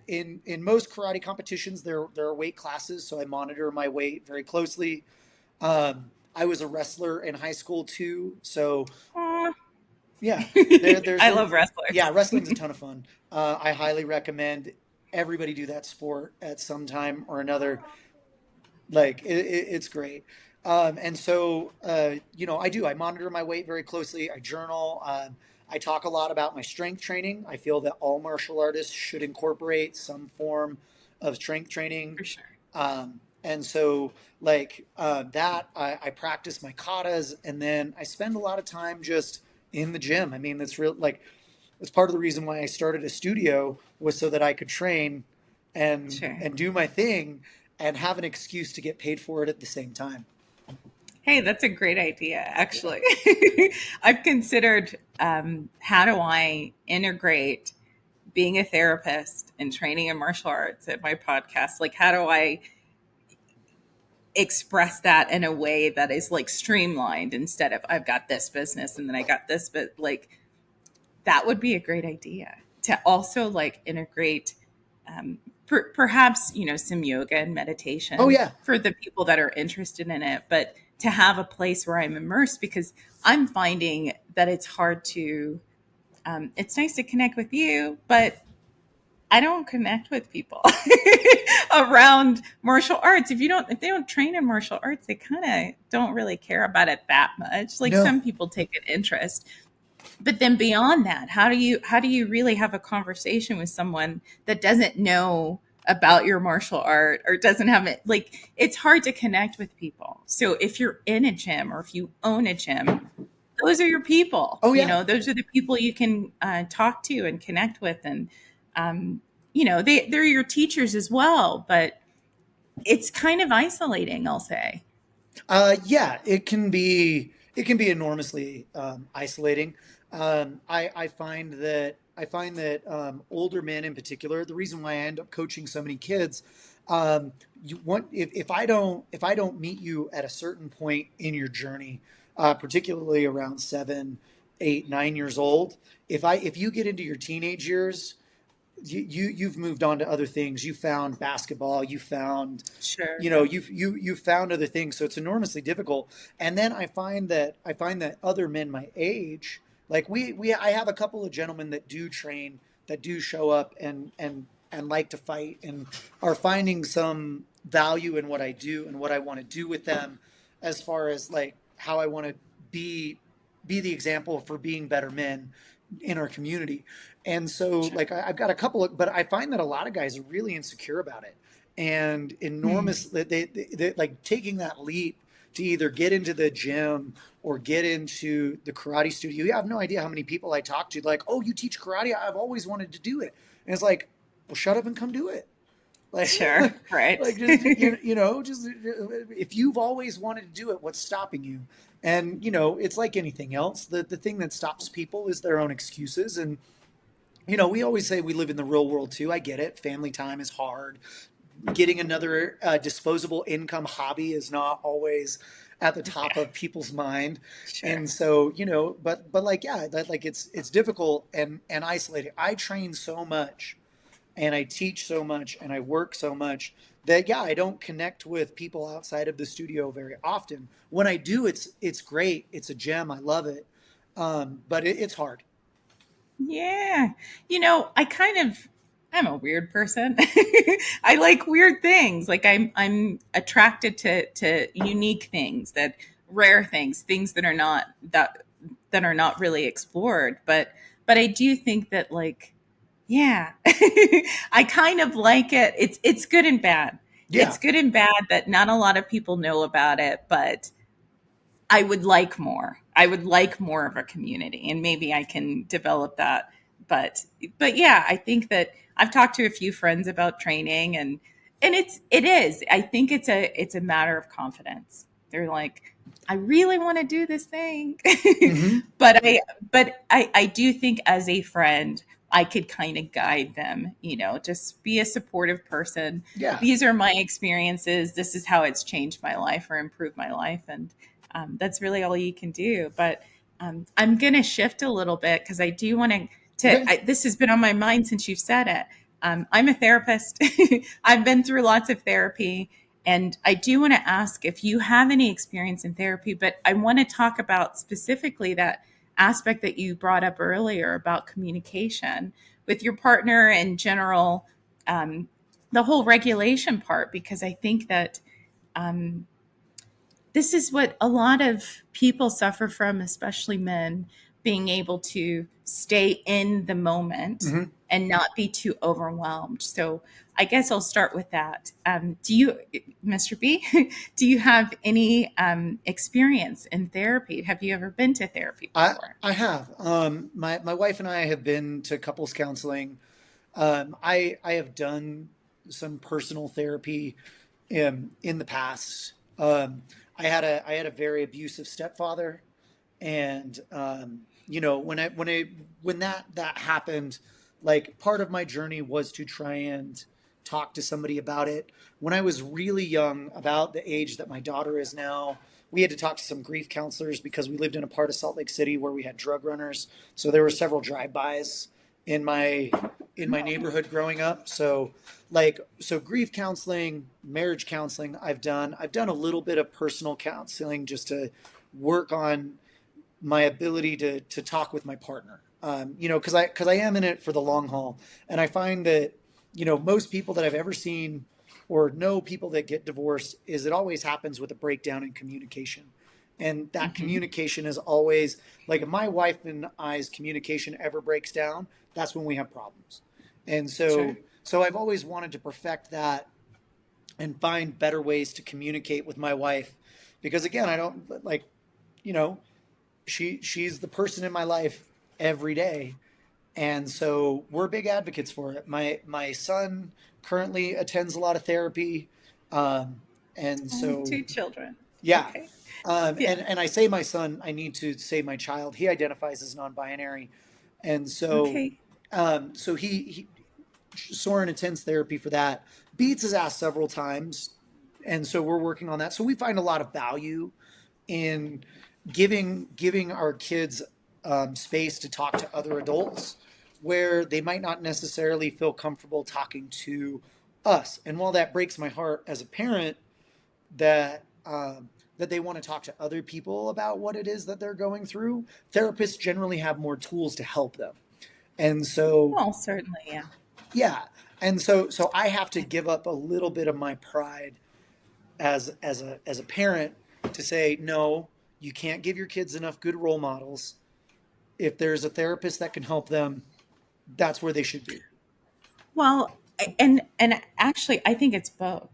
In most karate competitions, there are weight classes, so I monitor my weight very closely. I was a wrestler in high school too, so aw. yeah, there's I love yeah, wrestlers. wrestling's a ton of fun. I highly recommend everybody do that sport at some time or another. Like it's great. And so I monitor my weight very closely. I journal. I talk a lot about my strength training. I feel that all martial artists should incorporate some form of strength training. For sure. And so I practice my katas, and then I spend a lot of time just in the gym. I mean, that's real. Like that's part of the reason why I started a studio, was so that I could train Sure. and do my thing and have an excuse to get paid for it at the same time. Hey, that's a great idea, actually. I've considered, how do I integrate being a therapist and training in martial arts at my podcast? Like, how do I express that in a way that is like streamlined, instead of I've got this business and then I got this, but like that would be a great idea to also like integrate, perhaps some yoga and Oh meditation yeah. for the people that are interested in it, but to have a place where I'm immersed, because I'm finding that it's hard to, it's nice to connect with you, but I don't connect with people around martial arts. If they don't train in martial arts, they kind of don't really care about it that much. Like, No. some people take an interest, but then beyond that, how do you really have a conversation with someone that doesn't know about your martial art, or doesn't have it? Like, it's hard to connect with people. So if you're in a gym, or if you own a gym, those are your people. Oh yeah. Those are the people you can talk to and connect with, and they're your teachers as well. But it's kind of isolating, I'll say. Yeah, it can be enormously isolating. I find that older men in particular, the reason why I end up coaching so many kids, you want if I don't meet you at a certain point in your journey, particularly around 7, 8, 9 years old, if you get into your teenage years, you've moved on to other things. You found basketball. You found Sure. you've found other things, so it's enormously difficult. And then I find that other men my age, like we I have a couple of gentlemen that do train, that do show up and like to fight, and are finding some value in what I do and what I want to do with them, as far as like how I want to be be the example for being better men. in our community. And so Sure. like I've got a couple of, but I find that a lot of guys are really insecure about it and Hmm. enormous that they like taking that leap to either get into the gym or get into the karate studio. You have no idea how many people I talk to like, oh, you teach karate? I've always wanted to do it. And it's like, well, shut up and come do it. Like, Sure. Right. like just just if you've always wanted to do it, what's stopping you? And it's like anything else. The thing that stops people is their own excuses. And we always say we live in the real world too. I get it. Family time is hard. Getting another disposable income hobby is not always at the top Yeah. of people's mind. Sure. And so but like yeah, that like it's difficult and isolating. I train so much and I teach so much and I work so much that yeah, I don't connect with people outside of the studio very often. When I do, it's great. It's a gem. I love it. But it's hard. Yeah. I'm a weird person. I like weird things. Like I'm attracted to unique things, that rare things, things that are not really explored. But I do think that, like, yeah. I kind of like it. It's good and bad. Yeah. It's good and bad that not a lot of people know about it, but I would like more. I would like more of a community, and maybe I can develop that. But but yeah, I think that I've talked to a few friends about training, and it is. I think it's a matter of confidence. They're like, I really want to do this thing, Hmm. but I do think as a friend, I could kind of guide them. Just be a supportive person. Yeah. These are my experiences. This is how it's changed my life or improved my life, and that's really all you can do. But I'm going to shift a little bit because I do want Okay. this has been on my mind since you've said it. I'm a therapist. I've been through lots of therapy. And I do want to ask if you have any experience in therapy, but I want to talk about specifically that aspect that you brought up earlier about communication with your partner in general, um, the whole regulation part, because I think that um, this is what a lot of people suffer from, especially men, being able to stay in the moment Hmm. and not be too overwhelmed. So I guess I'll start with that. Do you, Mr. B, do you have any experience in therapy? Have you ever been to therapy I before? I have. My wife and I have been to couples counseling. I have done some personal therapy in the past. I had a very abusive stepfather, and when that happened, like part of my journey was to try and talk to somebody about it. When I was really young, about the age that my daughter is now, we had to talk to some grief counselors because we lived in a part of Salt Lake City where we had drug runners. So there were several drive-bys in my Oh, neighborhood growing up. So grief counseling, marriage counseling, I've done a little bit of personal counseling just to work on my ability to talk with my partner. Because I am in it for the long haul, and I find that most people that I've ever seen or know people that get divorced is it always happens with a breakdown in communication, and that hmm. communication is always like if my wife and I's communication ever breaks down, that's when we have problems, and Sure. so I've always wanted to perfect that and find better ways to communicate with my wife because again I don't like you know she's the person in my life every day, and so we're big advocates for it. My son currently attends a lot of therapy, um, and I have so two children. yeah. Okay. And Yeah. and I say my son, I need to say my child. He identifies as non-binary, and Okay. so he Soren attends therapy for that. Beats his ass several times, and so we're working on that. So we find a lot of value in giving our kids space to talk to other adults where they might not necessarily feel comfortable talking to us. And while that breaks my heart as a parent, that that they want to talk to other people about what it is that they're going through, therapists generally have more tools to help them. And so Well, certainly, yeah. yeah, and so I have to give up a little bit of my pride as a parent to say no, you can't give your kids enough good role models. if there's a therapist that can help them, that's where they should be. Well, and actually I think it's both.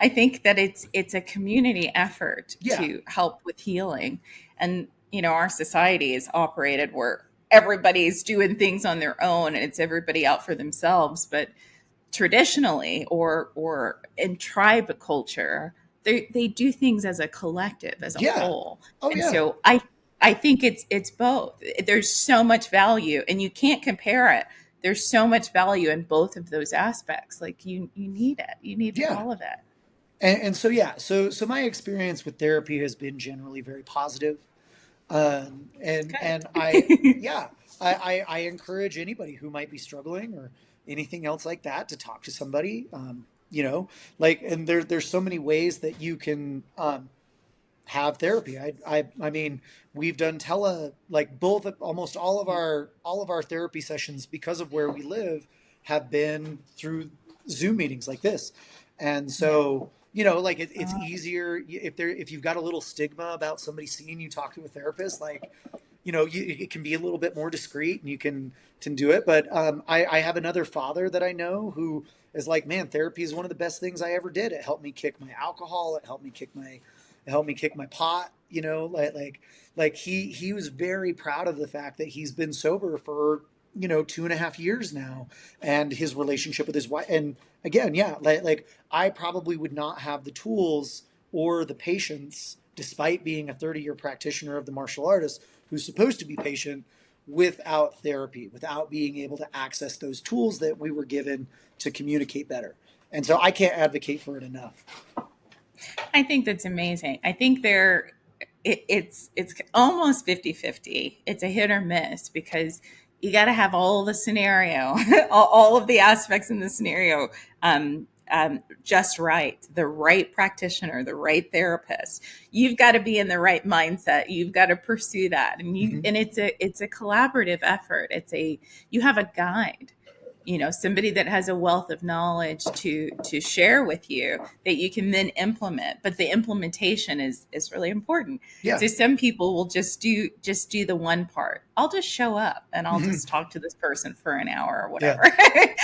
I think that it's a community effort Yeah. to help with healing. And our society is operated where everybody's doing things on their own and it's everybody out for themselves. But traditionally or in tribe culture, they do things as a collective, as a Yeah. whole. Oh And yeah. so I think it's both. There's so much value and you can't compare it. There's so much value in both of those aspects. Like you need it. You need Yeah. all of it. And so yeah, so my experience with therapy has been generally very positive. And I, Good. yeah, I encourage anybody who might be struggling or anything else like that to talk to somebody. Like, and there's so many ways that you can have therapy. I mean, we've done like both, almost all of our therapy sessions, because of where we live, have been through Zoom meetings like this. And Yeah. so, like it's easier if you've got a little stigma about somebody seeing you talk to a therapist, like, it can be a little bit more discreet and you can do it. But I have another father that I know who is like, man, therapy is one of the best things I ever did. It helped me kick my alcohol. It helped me kick my pot. Like he was very proud of the fact that he's been sober for 2.5 years now, and his relationship with his wife. And again, yeah, like I probably would not have the tools or the patience, despite being a 30-year practitioner of the martial artist who's supposed to be patient, without therapy, without being able to access those tools that we were given to communicate better. And so I can't advocate for it enough. I think that's amazing. I think it's almost 50-50. It's a hit or miss because you got to have all the scenario, all of the aspects in the scenario just right. The right practitioner, the right therapist. You've got to be in the right mindset. You've got to pursue that, and Mm-hmm. it's a collaborative effort. You have a guide, somebody that has a wealth of knowledge to share with you that you can then implement. But the implementation is really important. Yeah. So some people will just do the one part. I'll just show up and I'll Mm-hmm. just talk to this person for an hour or Yeah. whatever.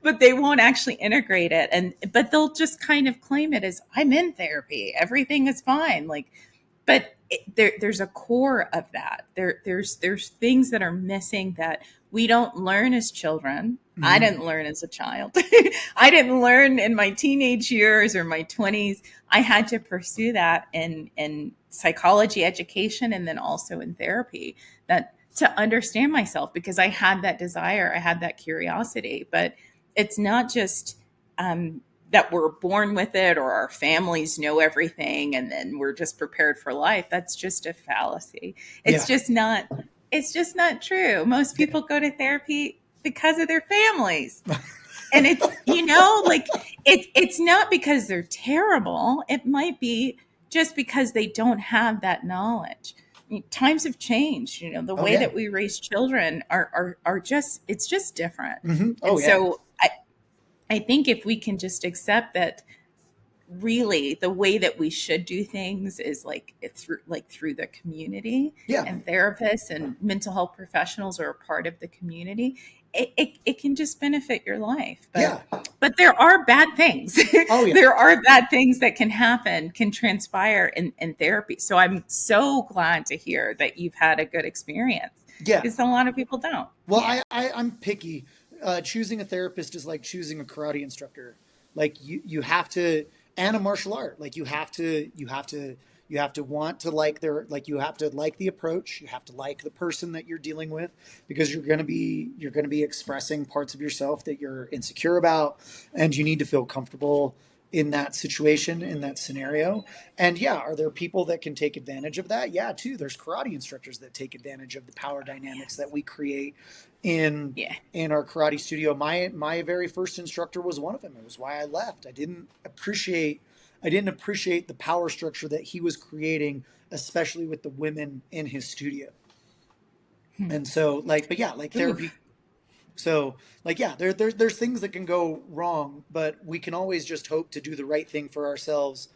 But they won't actually integrate it, but they'll just kind of claim it as, I'm in therapy, everything is fine. Like, but there's a core of that. There's things that are missing that we don't learn as children. I Mm-hmm. didn't learn as a child. I didn't learn in my teenage years or my 20s. I had to pursue that in psychology education and then also in therapy, that to understand myself, because I had that desire, I had that curiosity. But it's not just that we're born with it or our families know everything and then we're just prepared for life. That's just a fallacy. It's Yeah. just not it's just not true. Most Yeah. people go to therapy because of their families. And it's like it's not because they're terrible. It might be just because they don't have that knowledge. I mean, times have changed. The Oh way yeah. that we raise children are just it's just different. Mm-hmm. Oh And yeah. so I think if we can just accept that, really the way that we should do things is through the community, Yeah. and therapists and mental health professionals are a part of the community. It can just benefit your life. but Yeah. but there are bad things. Oh yeah. There are bad things that can transpire in therapy. So I'm so glad to hear that you've had a good experience, Yeah. because a lot of people don't. Well, Yeah. I'm picky. Choosing a therapist is like choosing a karate instructor. Like you have to, and a martial art. Like you have to want to like you have to like the approach. You have to like the person that you're dealing with, because you're gonna be expressing parts of yourself that you're insecure about, and you need to feel comfortable in that situation, in that scenario. And yeah, are there people that can take advantage of that? Yeah, too. There's karate instructors that take advantage of the power dynamics that Yes. we create in Yeah. in our karate studio. My very first instructor was one of them. It was why I left. I didn't appreciate the power structure that he was creating, especially with the women in his studio. Hmm. And so, like, but yeah, like Ooh. therapy. So, like, yeah, there's things that can go wrong, but we can always just hope to do the right thing for ourselves,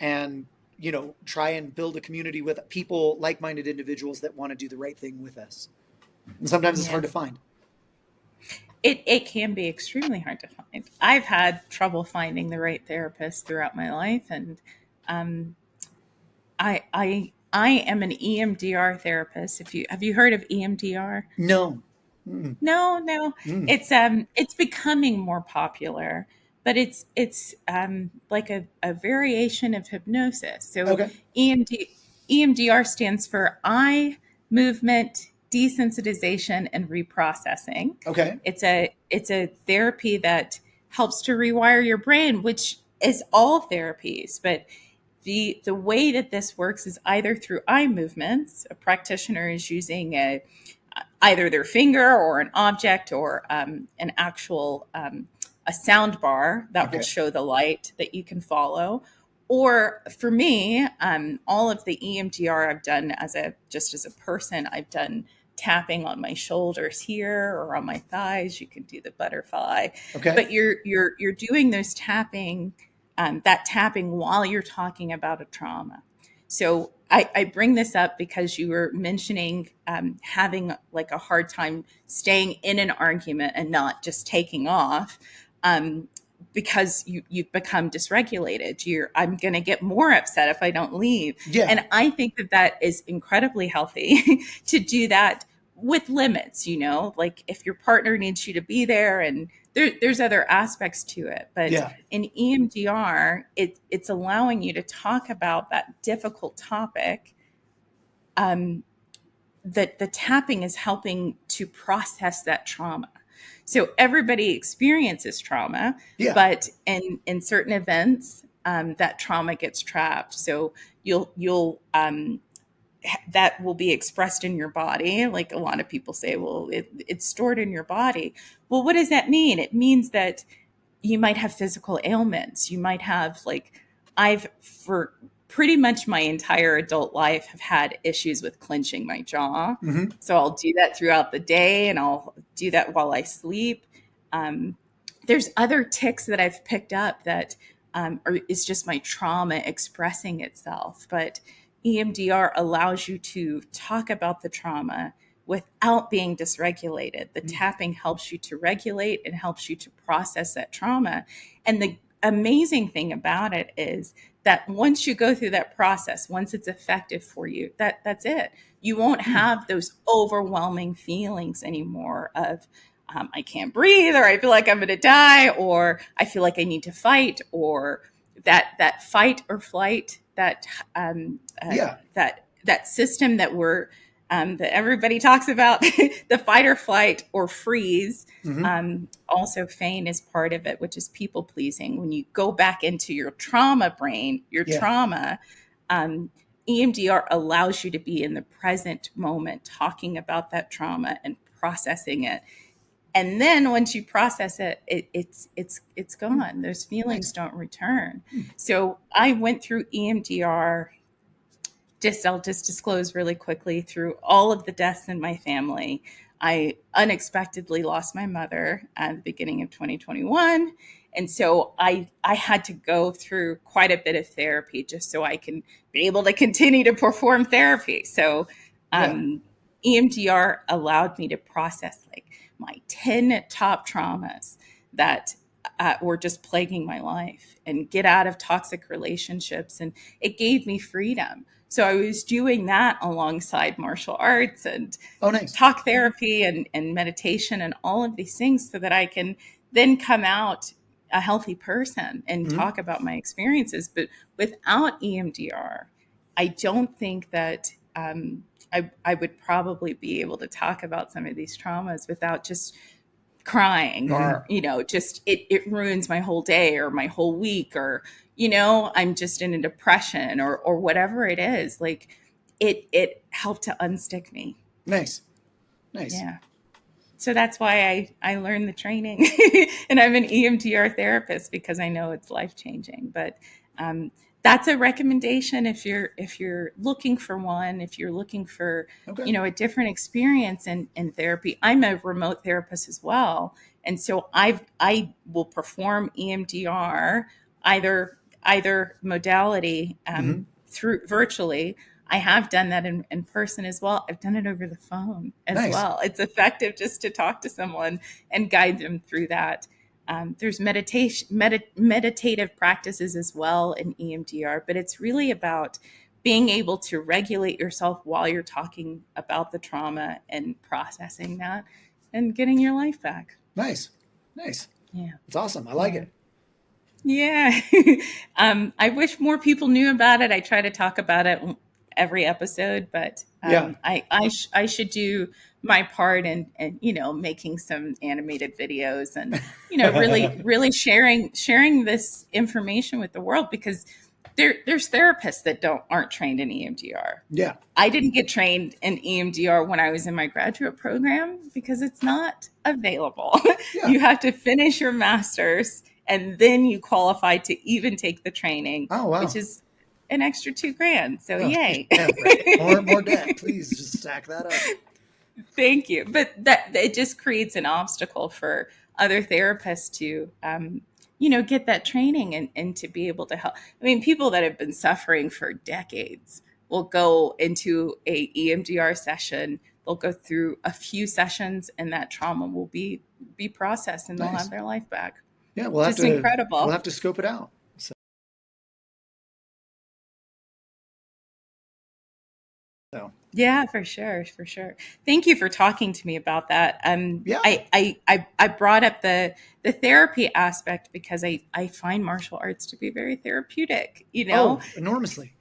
and try and build a community with people, like-minded individuals that want to do the right thing with us. And sometimes it's Yeah. hard to find. It can be extremely hard to find. I've had trouble finding the right therapist throughout my life, and um, I am an EMDR therapist. If you have you heard of EMDR? No. Mm. No, no. Mm. It's becoming more popular, but it's like a variation of hypnosis. So Okay. EMD EMDR stands for eye movement desensitization and reprocessing. Okay. It's a therapy that helps to rewire your brain, which is all therapies, but the way that this works is either through eye movements. A practitioner is using either their finger or an object or an actual a sound bar that will Okay. show the light that you can follow. Or for me, all of the EMDR I've done as a person, I've done tapping on my shoulders here or on my thighs. You can do the butterfly, Okay. but you're doing those tapping, that tapping while you're talking about a trauma. So I bring this up because you were mentioning having like a hard time staying in an argument and not just taking off. Because you've become dysregulated. I'm going to get more upset if I don't leave. Yeah. And I think that is incredibly healthy to do that with limits, like if your partner needs you to be there, and there's other aspects to it. But Yeah. in EMDR, it's allowing you to talk about that difficult topic. That the tapping is helping to process that trauma. So everybody experiences trauma, Yeah. but in certain events, that trauma gets trapped. So you'll that will be expressed in your body. Like a lot of people say, well, it's stored in your body. Well, what does that mean? It means that you might have physical ailments. You might have I've for pretty much my entire adult life have had issues with clenching my jaw. Mm-hmm. So I'll do that throughout the day and I'll do that while I sleep. Um, there's other tics that I've picked up that is just my trauma expressing itself. But EMDR allows you to talk about the trauma without being dysregulated. The tapping helps you to regulate and helps you to process that trauma. And the amazing thing about it is that once you go through that process, once it's effective for you, that's it. You won't have those overwhelming feelings anymore of I can't breathe, or I feel like I'm going to die, or I feel like I need to fight, or that fight or flight, Yeah. that system that everybody talks about, the fight or flight or freeze. Mm-hmm. Also, feign is part of it, which is people pleasing. When you go back into your trauma brain, your Yeah. trauma, EMDR allows you to be in the present moment, talking about that trauma and processing it. And then once you process it, it's gone. Those feelings Nice. don't return. So I went through EMDR. I'll just disclose really quickly, through all of the deaths in my family, I unexpectedly lost my mother at the beginning of 2021. And so I had to go through quite a bit of therapy just so I can be able to continue to perform therapy. So Yeah. EMDR allowed me to process like my 10 top traumas that were just plaguing my life and get out of toxic relationships. And it gave me freedom. So I was doing that alongside martial arts and Oh, nice. talk therapy and meditation and all of these things so that I can then come out a healthy person and Mm-hmm. talk about my experiences. But without EMDR, I don't think that I would probably be able to talk about some of these traumas without just crying, Mm-hmm. or just it ruins my whole day or my whole week, or I'm just in a depression, or whatever it is. Like it helped to unstick me. Nice. Nice. Yeah. So that's why I learned the training and I'm an EMDR therapist, because I know it's life changing. But um, that's a recommendation if you're looking for one, if you're looking for Okay. a different experience in therapy. I'm a remote therapist as well, and so I will perform EMDR either modality Mm-hmm. through virtually. I have done that in person as well. I've done it over the phone as Nice. well. It's effective just to talk to someone and guide them through that. There's meditative practices as well in EMDR, but it's really about being able to regulate yourself while you're talking about the trauma and processing that and getting your life back. Nice. Nice. Yeah. It's awesome. I like Yeah. it. Yeah. I wish more people knew about it. I try to talk about it every episode, but Yeah. I should do my part in making some animated videos and really sharing this information with the world, because there's therapists that aren't trained in EMDR. Yeah. I didn't get trained in EMDR when I was in my graduate program because it's not available. Yeah. You have to finish your master's and then you qualify to even take the training, Oh, wow. which is an extra $2,000. So Oh, yay. yeah, right. More debt. Please just stack that up. Thank you. But that it just creates an obstacle for other therapists to get that training and to be able to help. I mean, people that have been suffering for decades will go into a EMDR session. They'll go through a few sessions and that trauma will be processed and they'll Nice. have their life back. Yeah, we'll have Incredible. to scope it out. So Yeah, for sure, for sure. Thank you for talking to me about that. yeah. I brought up the therapy aspect because I find martial arts to be very therapeutic. Oh, enormously.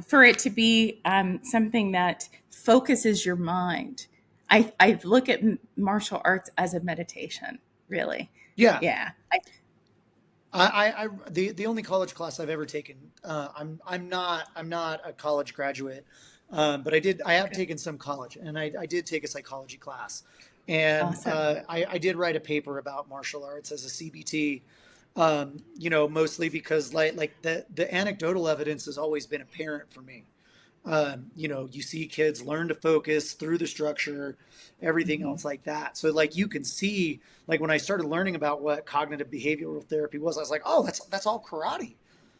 For it to be something that focuses your mind. I look at martial arts as a meditation, really. Yeah. Yeah. The only college class I've ever taken, I'm not a college graduate, but I have taken some college, and I did take a psychology class, and Awesome. I did write a paper about martial arts as a CBT, mostly because like the anecdotal evidence has always been apparent for me. You see kids learn to focus through the structure, everything Mm-hmm. else like that. So like you can see, like when I started learning about what cognitive behavioral therapy was, I was like, oh, that's all karate.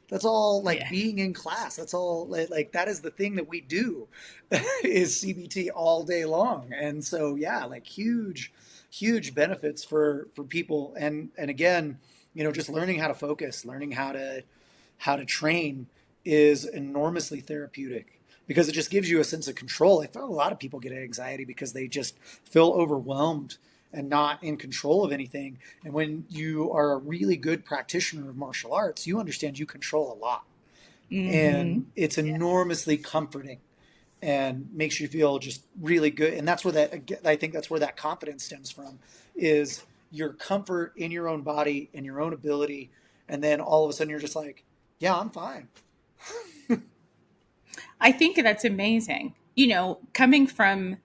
That's all like Yeah. being in class. That's all like that is the thing that we do is CBT all day long. And so yeah, like huge benefits for people. And again, just learning how to focus, learning how to train is enormously therapeutic because it just gives you a sense of control. I feel a lot of people get anxiety because they just feel overwhelmed and not in control of anything. And when you are a really good practitioner of martial arts, you understand you control a lot. Mm-hmm. And it's enormously comforting and makes you feel just really good. And that's where I think that's where that confidence stems from, is your comfort in your own body and your own ability. And then all of a sudden you're just like, yeah, I'm fine. I think that's amazing. Coming from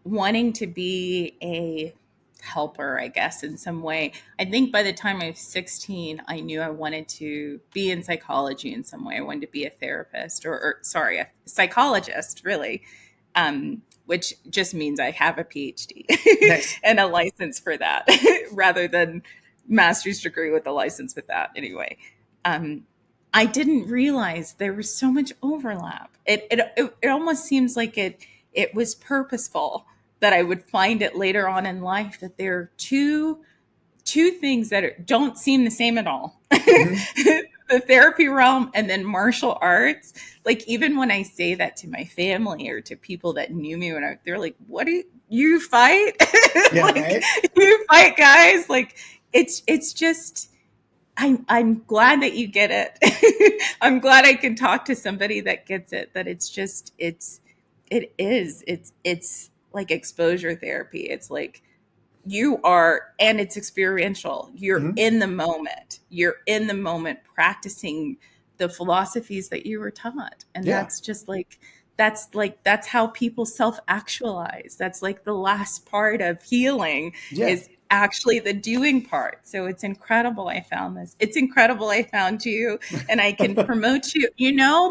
wanting to be a helper, I guess, in some way. I think by the time I was 16, I knew I wanted to be in psychology in some way. I wanted to be a therapist a psychologist, really, which just means I have a PhD Nice. and a license for that rather than master's degree with a license with that anyway. Um, I didn't realize there was so much overlap. It almost seems like it was purposeful that I would find it later on in life that there are two things that don't seem the same at all. Mm-hmm. The therapy realm and then martial arts. Like even when I say that to my family or to people that knew me they're like, "What do you fight? Yeah, Like right. you fight guys?" Like it's just I'm glad that you get it. I'm glad I can talk to somebody that gets it. That it's like exposure therapy. It's like and it's experiential. You're Mm-hmm. in the moment. You're in the moment practicing the philosophies that you were taught. And Yeah. that's how people self-actualize. That's like the last part of healing Yeah. is actually the doing part. So it's incredible I found this. It's incredible I found you and I can promote you.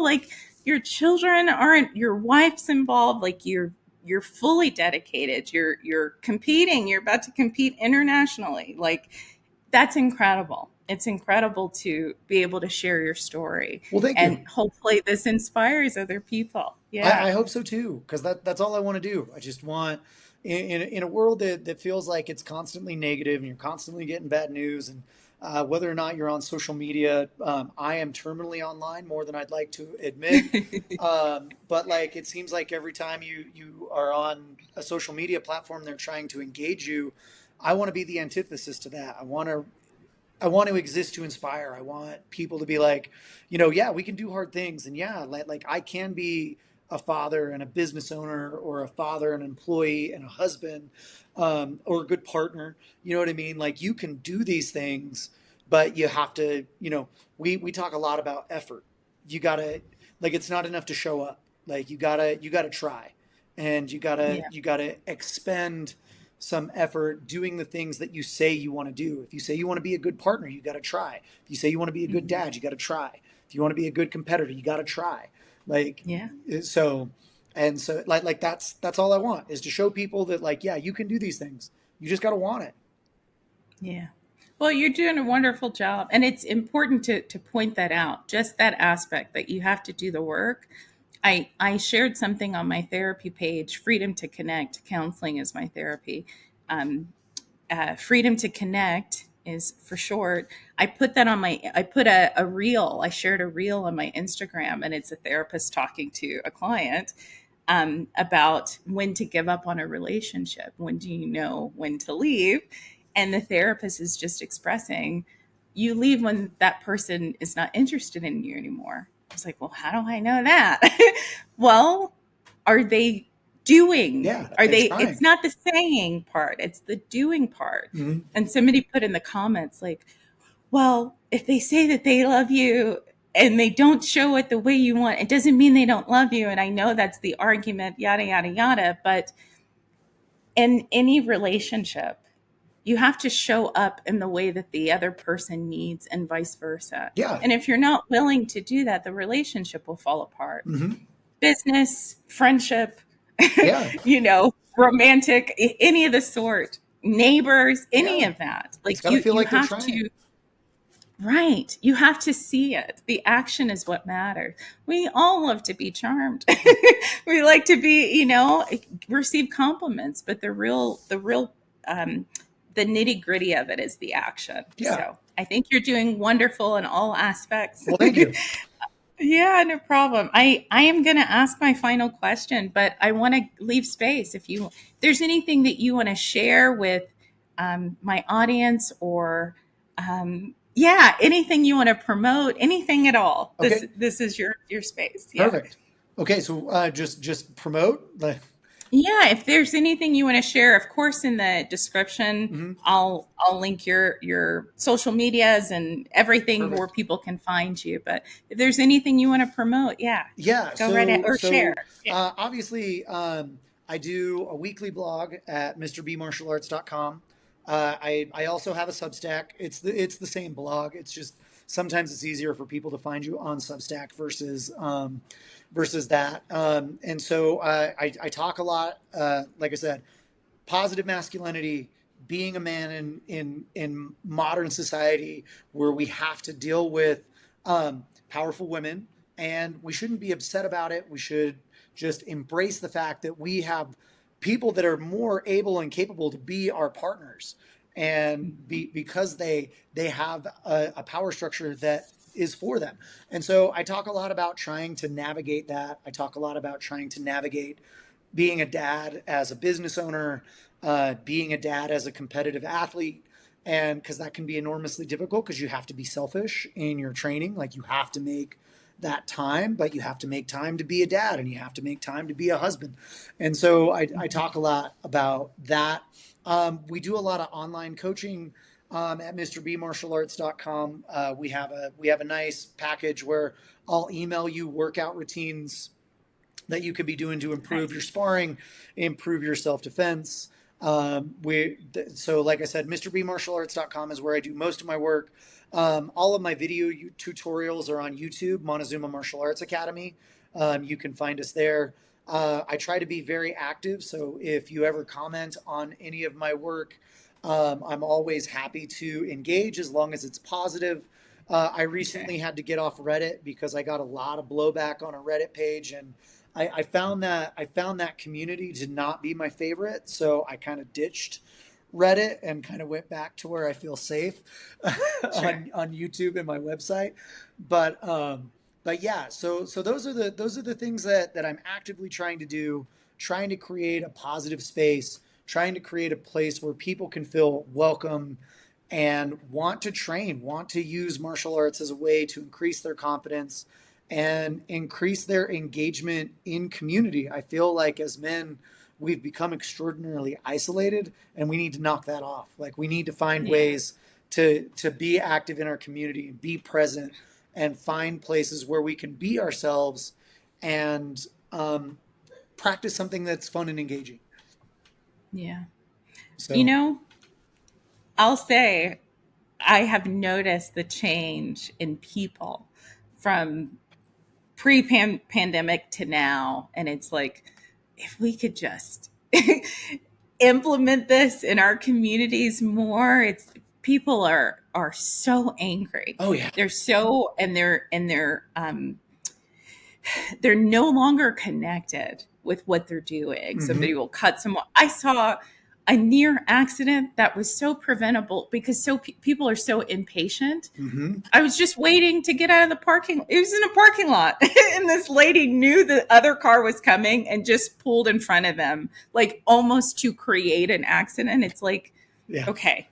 Like your children aren't, your wife's involved, like you're fully dedicated. You're competing. You're about to compete internationally. Like that's incredible. it's incredible to be able to share your story. Well, thank And you. hopefully this inspires other people. Yeah. I hope so too, because that's all I want to do. I just want in a world that feels like it's constantly negative and you're constantly getting bad news, and whether or not you're on social media, I am terminally online more than I'd like to admit. But like it seems like every time you are on a social media platform, they're trying to engage you. I want to be the antithesis to that. I want to exist to inspire. I want people to be like, yeah, we can do hard things. And yeah, like I can be a father and a business owner, or a father and an employee and a husband, or a good partner. You know what I mean? Like you can do these things, but you have to, we talk a lot about effort. You gotta, like, it's not enough to show up. Like you gotta try, and you gotta, Yeah. you gotta expend some effort doing the things that you say you want to do. If you say you want to be a good partner, you got to try. If you say you want to be a good Mhm. dad, you got to try. If you want to be a good competitor, you got to try. Like Yeah. so, and so like that's all I want, is to show people that, like, yeah, you can do these things. You just got to want it. Yeah. Well, you're doing a wonderful job. And it's important to point that out, just that aspect that you have to do the work. I shared something on my therapy page, Freedom to Connect. Counseling is my therapy. Um, Freedom to Connect is for short. I put a reel, I shared a reel on my Instagram, and it's a therapist talking to a client about when to give up on a relationship. When do you know when to leave? And the therapist is just expressing, you leave when that person is not interested in you anymore. I was like, well, how do I know that? Well, are they doing? Yeah, Are they're they? It's trying. not the saying part, it's the doing part. Mm-hmm. And somebody put in the comments, like, well, if they say that they love you and they don't show it the way you want, it doesn't mean they don't love you. And I know that's the argument, yada, yada, yada. But in any relationship, you have to show up in the way that the other person needs and vice versa. Yeah. And if you're not willing to do that, the relationship will fall apart. Mm-hmm. Business, friendship, Yeah. romantic, any of the sort, neighbors, any Yeah. of that. It's Like got to feel you like they're have trying. to. Right. You have to see it. The action is what matters. We all love to be charmed. We like to be, receive compliments, but um, the nitty gritty of it is the action. Yeah. So I think you're doing wonderful in all aspects. Well, thank you. Yeah, no problem. I am going to ask my final question, but I want to leave space if there's anything that you want to share with my audience, or yeah, anything you want to promote, anything at all. This Okay. this is your space. Yeah. Perfect. Okay. So just promote. Yeah, if there's anything you want to share, of course, in the description, Mhm. I'll link your social medias and everything where Perfect. people can find you. But if there's anything you want to promote, yeah, Yeah, go right ahead so or share. so Yeah. obviously, I do a weekly blog at MrBMartialArts.com. I also have a Substack. It's the same blog. It's just sometimes it's easier for people to find you on Substack versus that. And so I talk a lot. Like I said, positive masculinity, being a man in modern society where we have to deal with powerful women, and we shouldn't be upset about it. We should just embrace the fact that we have people that are more able and capable to be our partners, and because they have a power structure that is for them. And so I talk a lot about trying to navigate that. I talk a lot about trying to navigate being a dad as a business owner, being a dad as a competitive athlete. And because that can be enormously difficult, because you have to be selfish in your training. Like you have to make that time, but you have to make time to be a dad, and you have to make time to be a husband. And so I talk a lot about that. We do a lot of online coaching at MrBMartialArts.com. We have a nice package where I'll email you workout routines that you could be doing to improve your Nice. sparring, improve your self defense. So like I said, MrBMartialArts.com is where I do most of my work. All of my video tutorials are on YouTube, Montezuma Martial Arts Academy. You can find us there. I try to be very active, so if you ever comment on any of my work, I'm always happy to engage as long as it's positive. I Sure. recently had to get off Reddit because I got a lot of blowback on a Reddit page, and I found that community to not be my favorite, so I kind of ditched Reddit and kind of went back to where I feel safe Sure. on YouTube and my website. But yeah, so those are the things that I'm actively trying to do, trying to create a positive space, trying to create a place where people can feel welcome and want to train, want to use martial arts as a way to increase their confidence and increase their engagement in community. I feel like as men, we've become extraordinarily isolated, and we need to knock that off. Like, we need to find Yeah. ways to be active in our community and be present and find places where we can be ourselves and practice something that's fun and engaging. Yeah. You So, know, I'll say I have noticed the change in people from pre-pandemic to now, and it's like if we could just implement this in our communities more. It's people are so angry. oh yeah. They're so they're no longer connected with what they're doing. Hmm. Somebody will cut someone. I saw a near accident that was so preventable because people are so impatient. Hmm. I was just waiting to get out of the parking. It was in a parking lot, and this lady knew the other car was coming and just pulled in front of them, like almost to create an accident. It's like, Yeah. okay,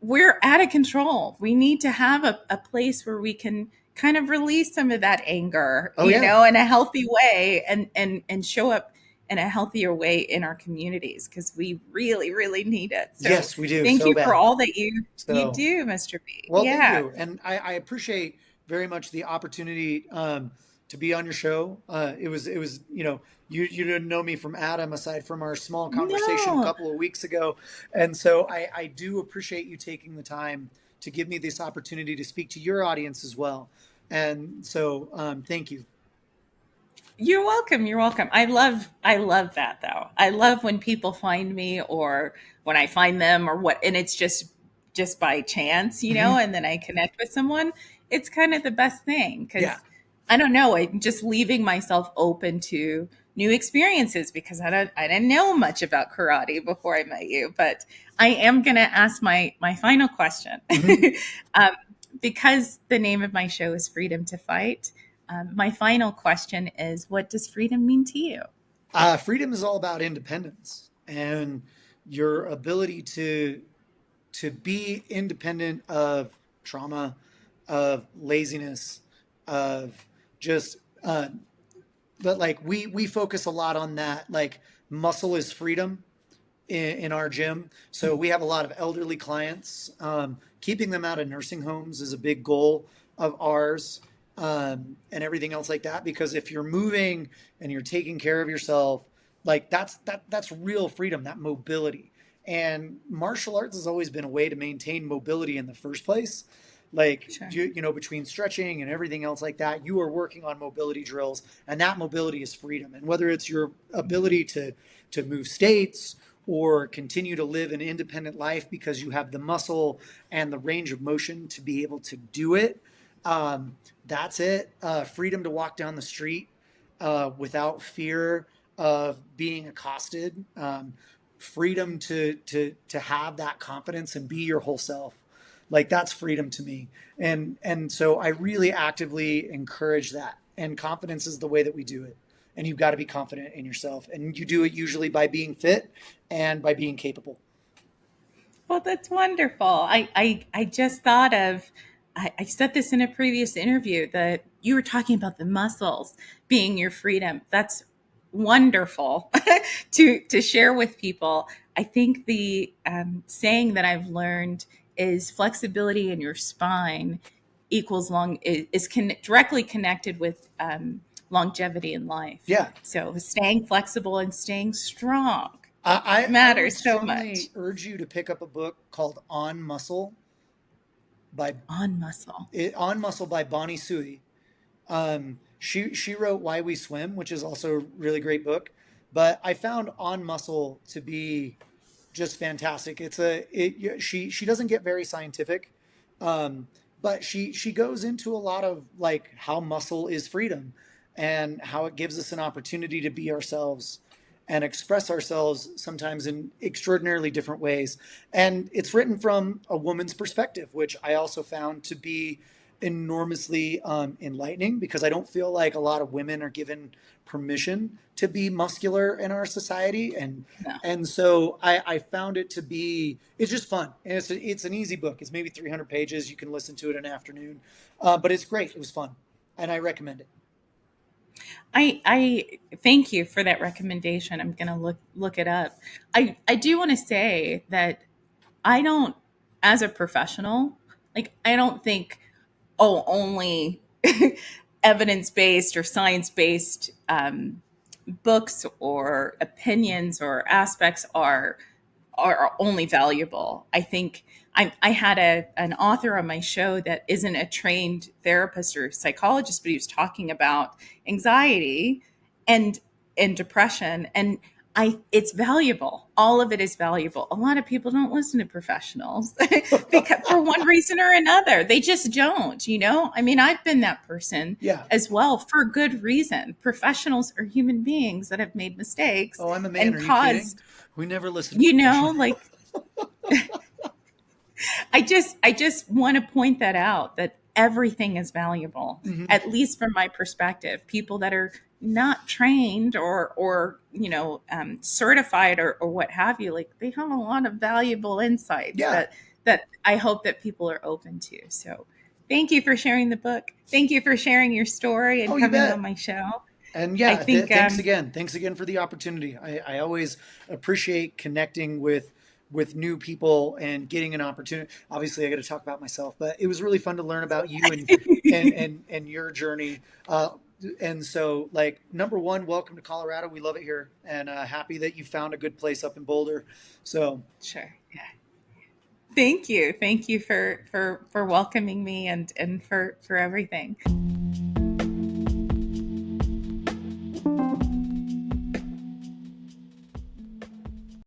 we're out of control. We need to have a place where we can kind of release some of that anger, Oh yeah. in a healthy way, and show up in a healthier way in our communities because we really, really need it. So Yes, we do thank so you for bad. all that you So, do, Mr. B. well, thank Yeah. you, and I appreciate very much the opportunity to be on your show. It was you didn't know me from Adam aside from our small conversation a No, couple of weeks ago, and so I do appreciate you taking the time to give me this opportunity to speak to your audience as well. And so, thank you. you're welcome. You're welcome. I love that though. I love when people find me or when I find them or what and it's just by chance, Hmm. and then I connect with someone. It's kind of the best thing Yeah. cuz I don't know, I'm just leaving myself open to new experiences because I didn't know much about karate before I met you, but I am going to ask my final question. Hmm. um, because the name of my show is Freedom to Fight. My final question is what does freedom mean to you? Freedom is all about independence and your ability to be independent of trauma, of laziness, of just but like we focus a lot on that. Like, muscle is freedom in our gym. So we have a lot of elderly clients. Keeping them out of nursing homes is a big goal of ours, and everything else like that. Because if you're moving and you're taking care of yourself, like that's real freedom, that mobility. And martial arts has always been a way to maintain mobility in the first place. Like, Sure. between stretching and everything else like that, you are working on mobility drills, and that mobility is freedom. And whether it's your ability to move states or continue to live an independent life because you have the muscle and the range of motion to be able to do it. That's it. Freedom to walk down the street without fear of being accosted. Freedom to have that confidence and be your whole self. Like, that's freedom to me, and so I really actively encourage that. And confidence is the way that we do it, and you've got to be confident in yourself, and you do it usually by being fit and by being capable. Well, that's wonderful. I just thought of, I said this in a previous interview that you were talking about the muscles being your freedom. That's wonderful to share with people. I think the saying that I've learned is flexibility in your spine equals directly connected with longevity in life. Yeah. So staying flexible and staying strong I would matters so much. strongly urge you to pick up a book called by On muscle. On Muscle by Bonnie Sui. She wrote Why We Swim, which is also a really great book. But I found On Muscle to be just fantastic. She doesn't get very scientific, um, but she goes into a lot of like how muscle is freedom and how it gives us an opportunity to be ourselves and express ourselves sometimes in extraordinarily different ways. And it's written from a woman's perspective, which I also found to be enormously enlightening because I don't feel like a lot of women are given permission to be muscular in our society, No. and so I found it to be it's just fun, and it's an easy book. It's maybe 300 pages. You can listen to it in an afternoon, but it's great. It was fun, and I recommend it. I thank you for that recommendation. I'm gonna look it up. I do want to say that I don't, as a professional, like I don't think, oh, only evidence based or science based books or opinions or aspects are only valuable. I think I had an author on my show that isn't a trained therapist or psychologist, but he was talking about anxiety and and depression, and it's valuable. All of it is valuable. A lot of people don't listen to professionals because for one reason or another, they just don't. I mean, I've been that person Yeah. as well for good reason. Professionals are human beings that have made mistakes Oh, I'm a man. and Are you kidding? caused We never listen to professional. like I just want to point that out, that everything is valuable, Hmm. at least from my perspective. People that are not trained or certified or what have you, like they have a lot of valuable insights Yeah. that I hope that people are open to. So thank you for sharing the book. Thank you for sharing your story and Oh, you coming on bet. my show. And I yeah, think thanks again. Thanks again for the opportunity. I always appreciate connecting with new people and getting an opportunity. Obviously, I got to talk about myself, but it was really fun to learn about you and your journey. And so, like, number one, welcome to Colorado. We love it here, and happy that you found a good place up in Boulder. So, sure. Yeah. Thank you. Thank you for welcoming me and for everything.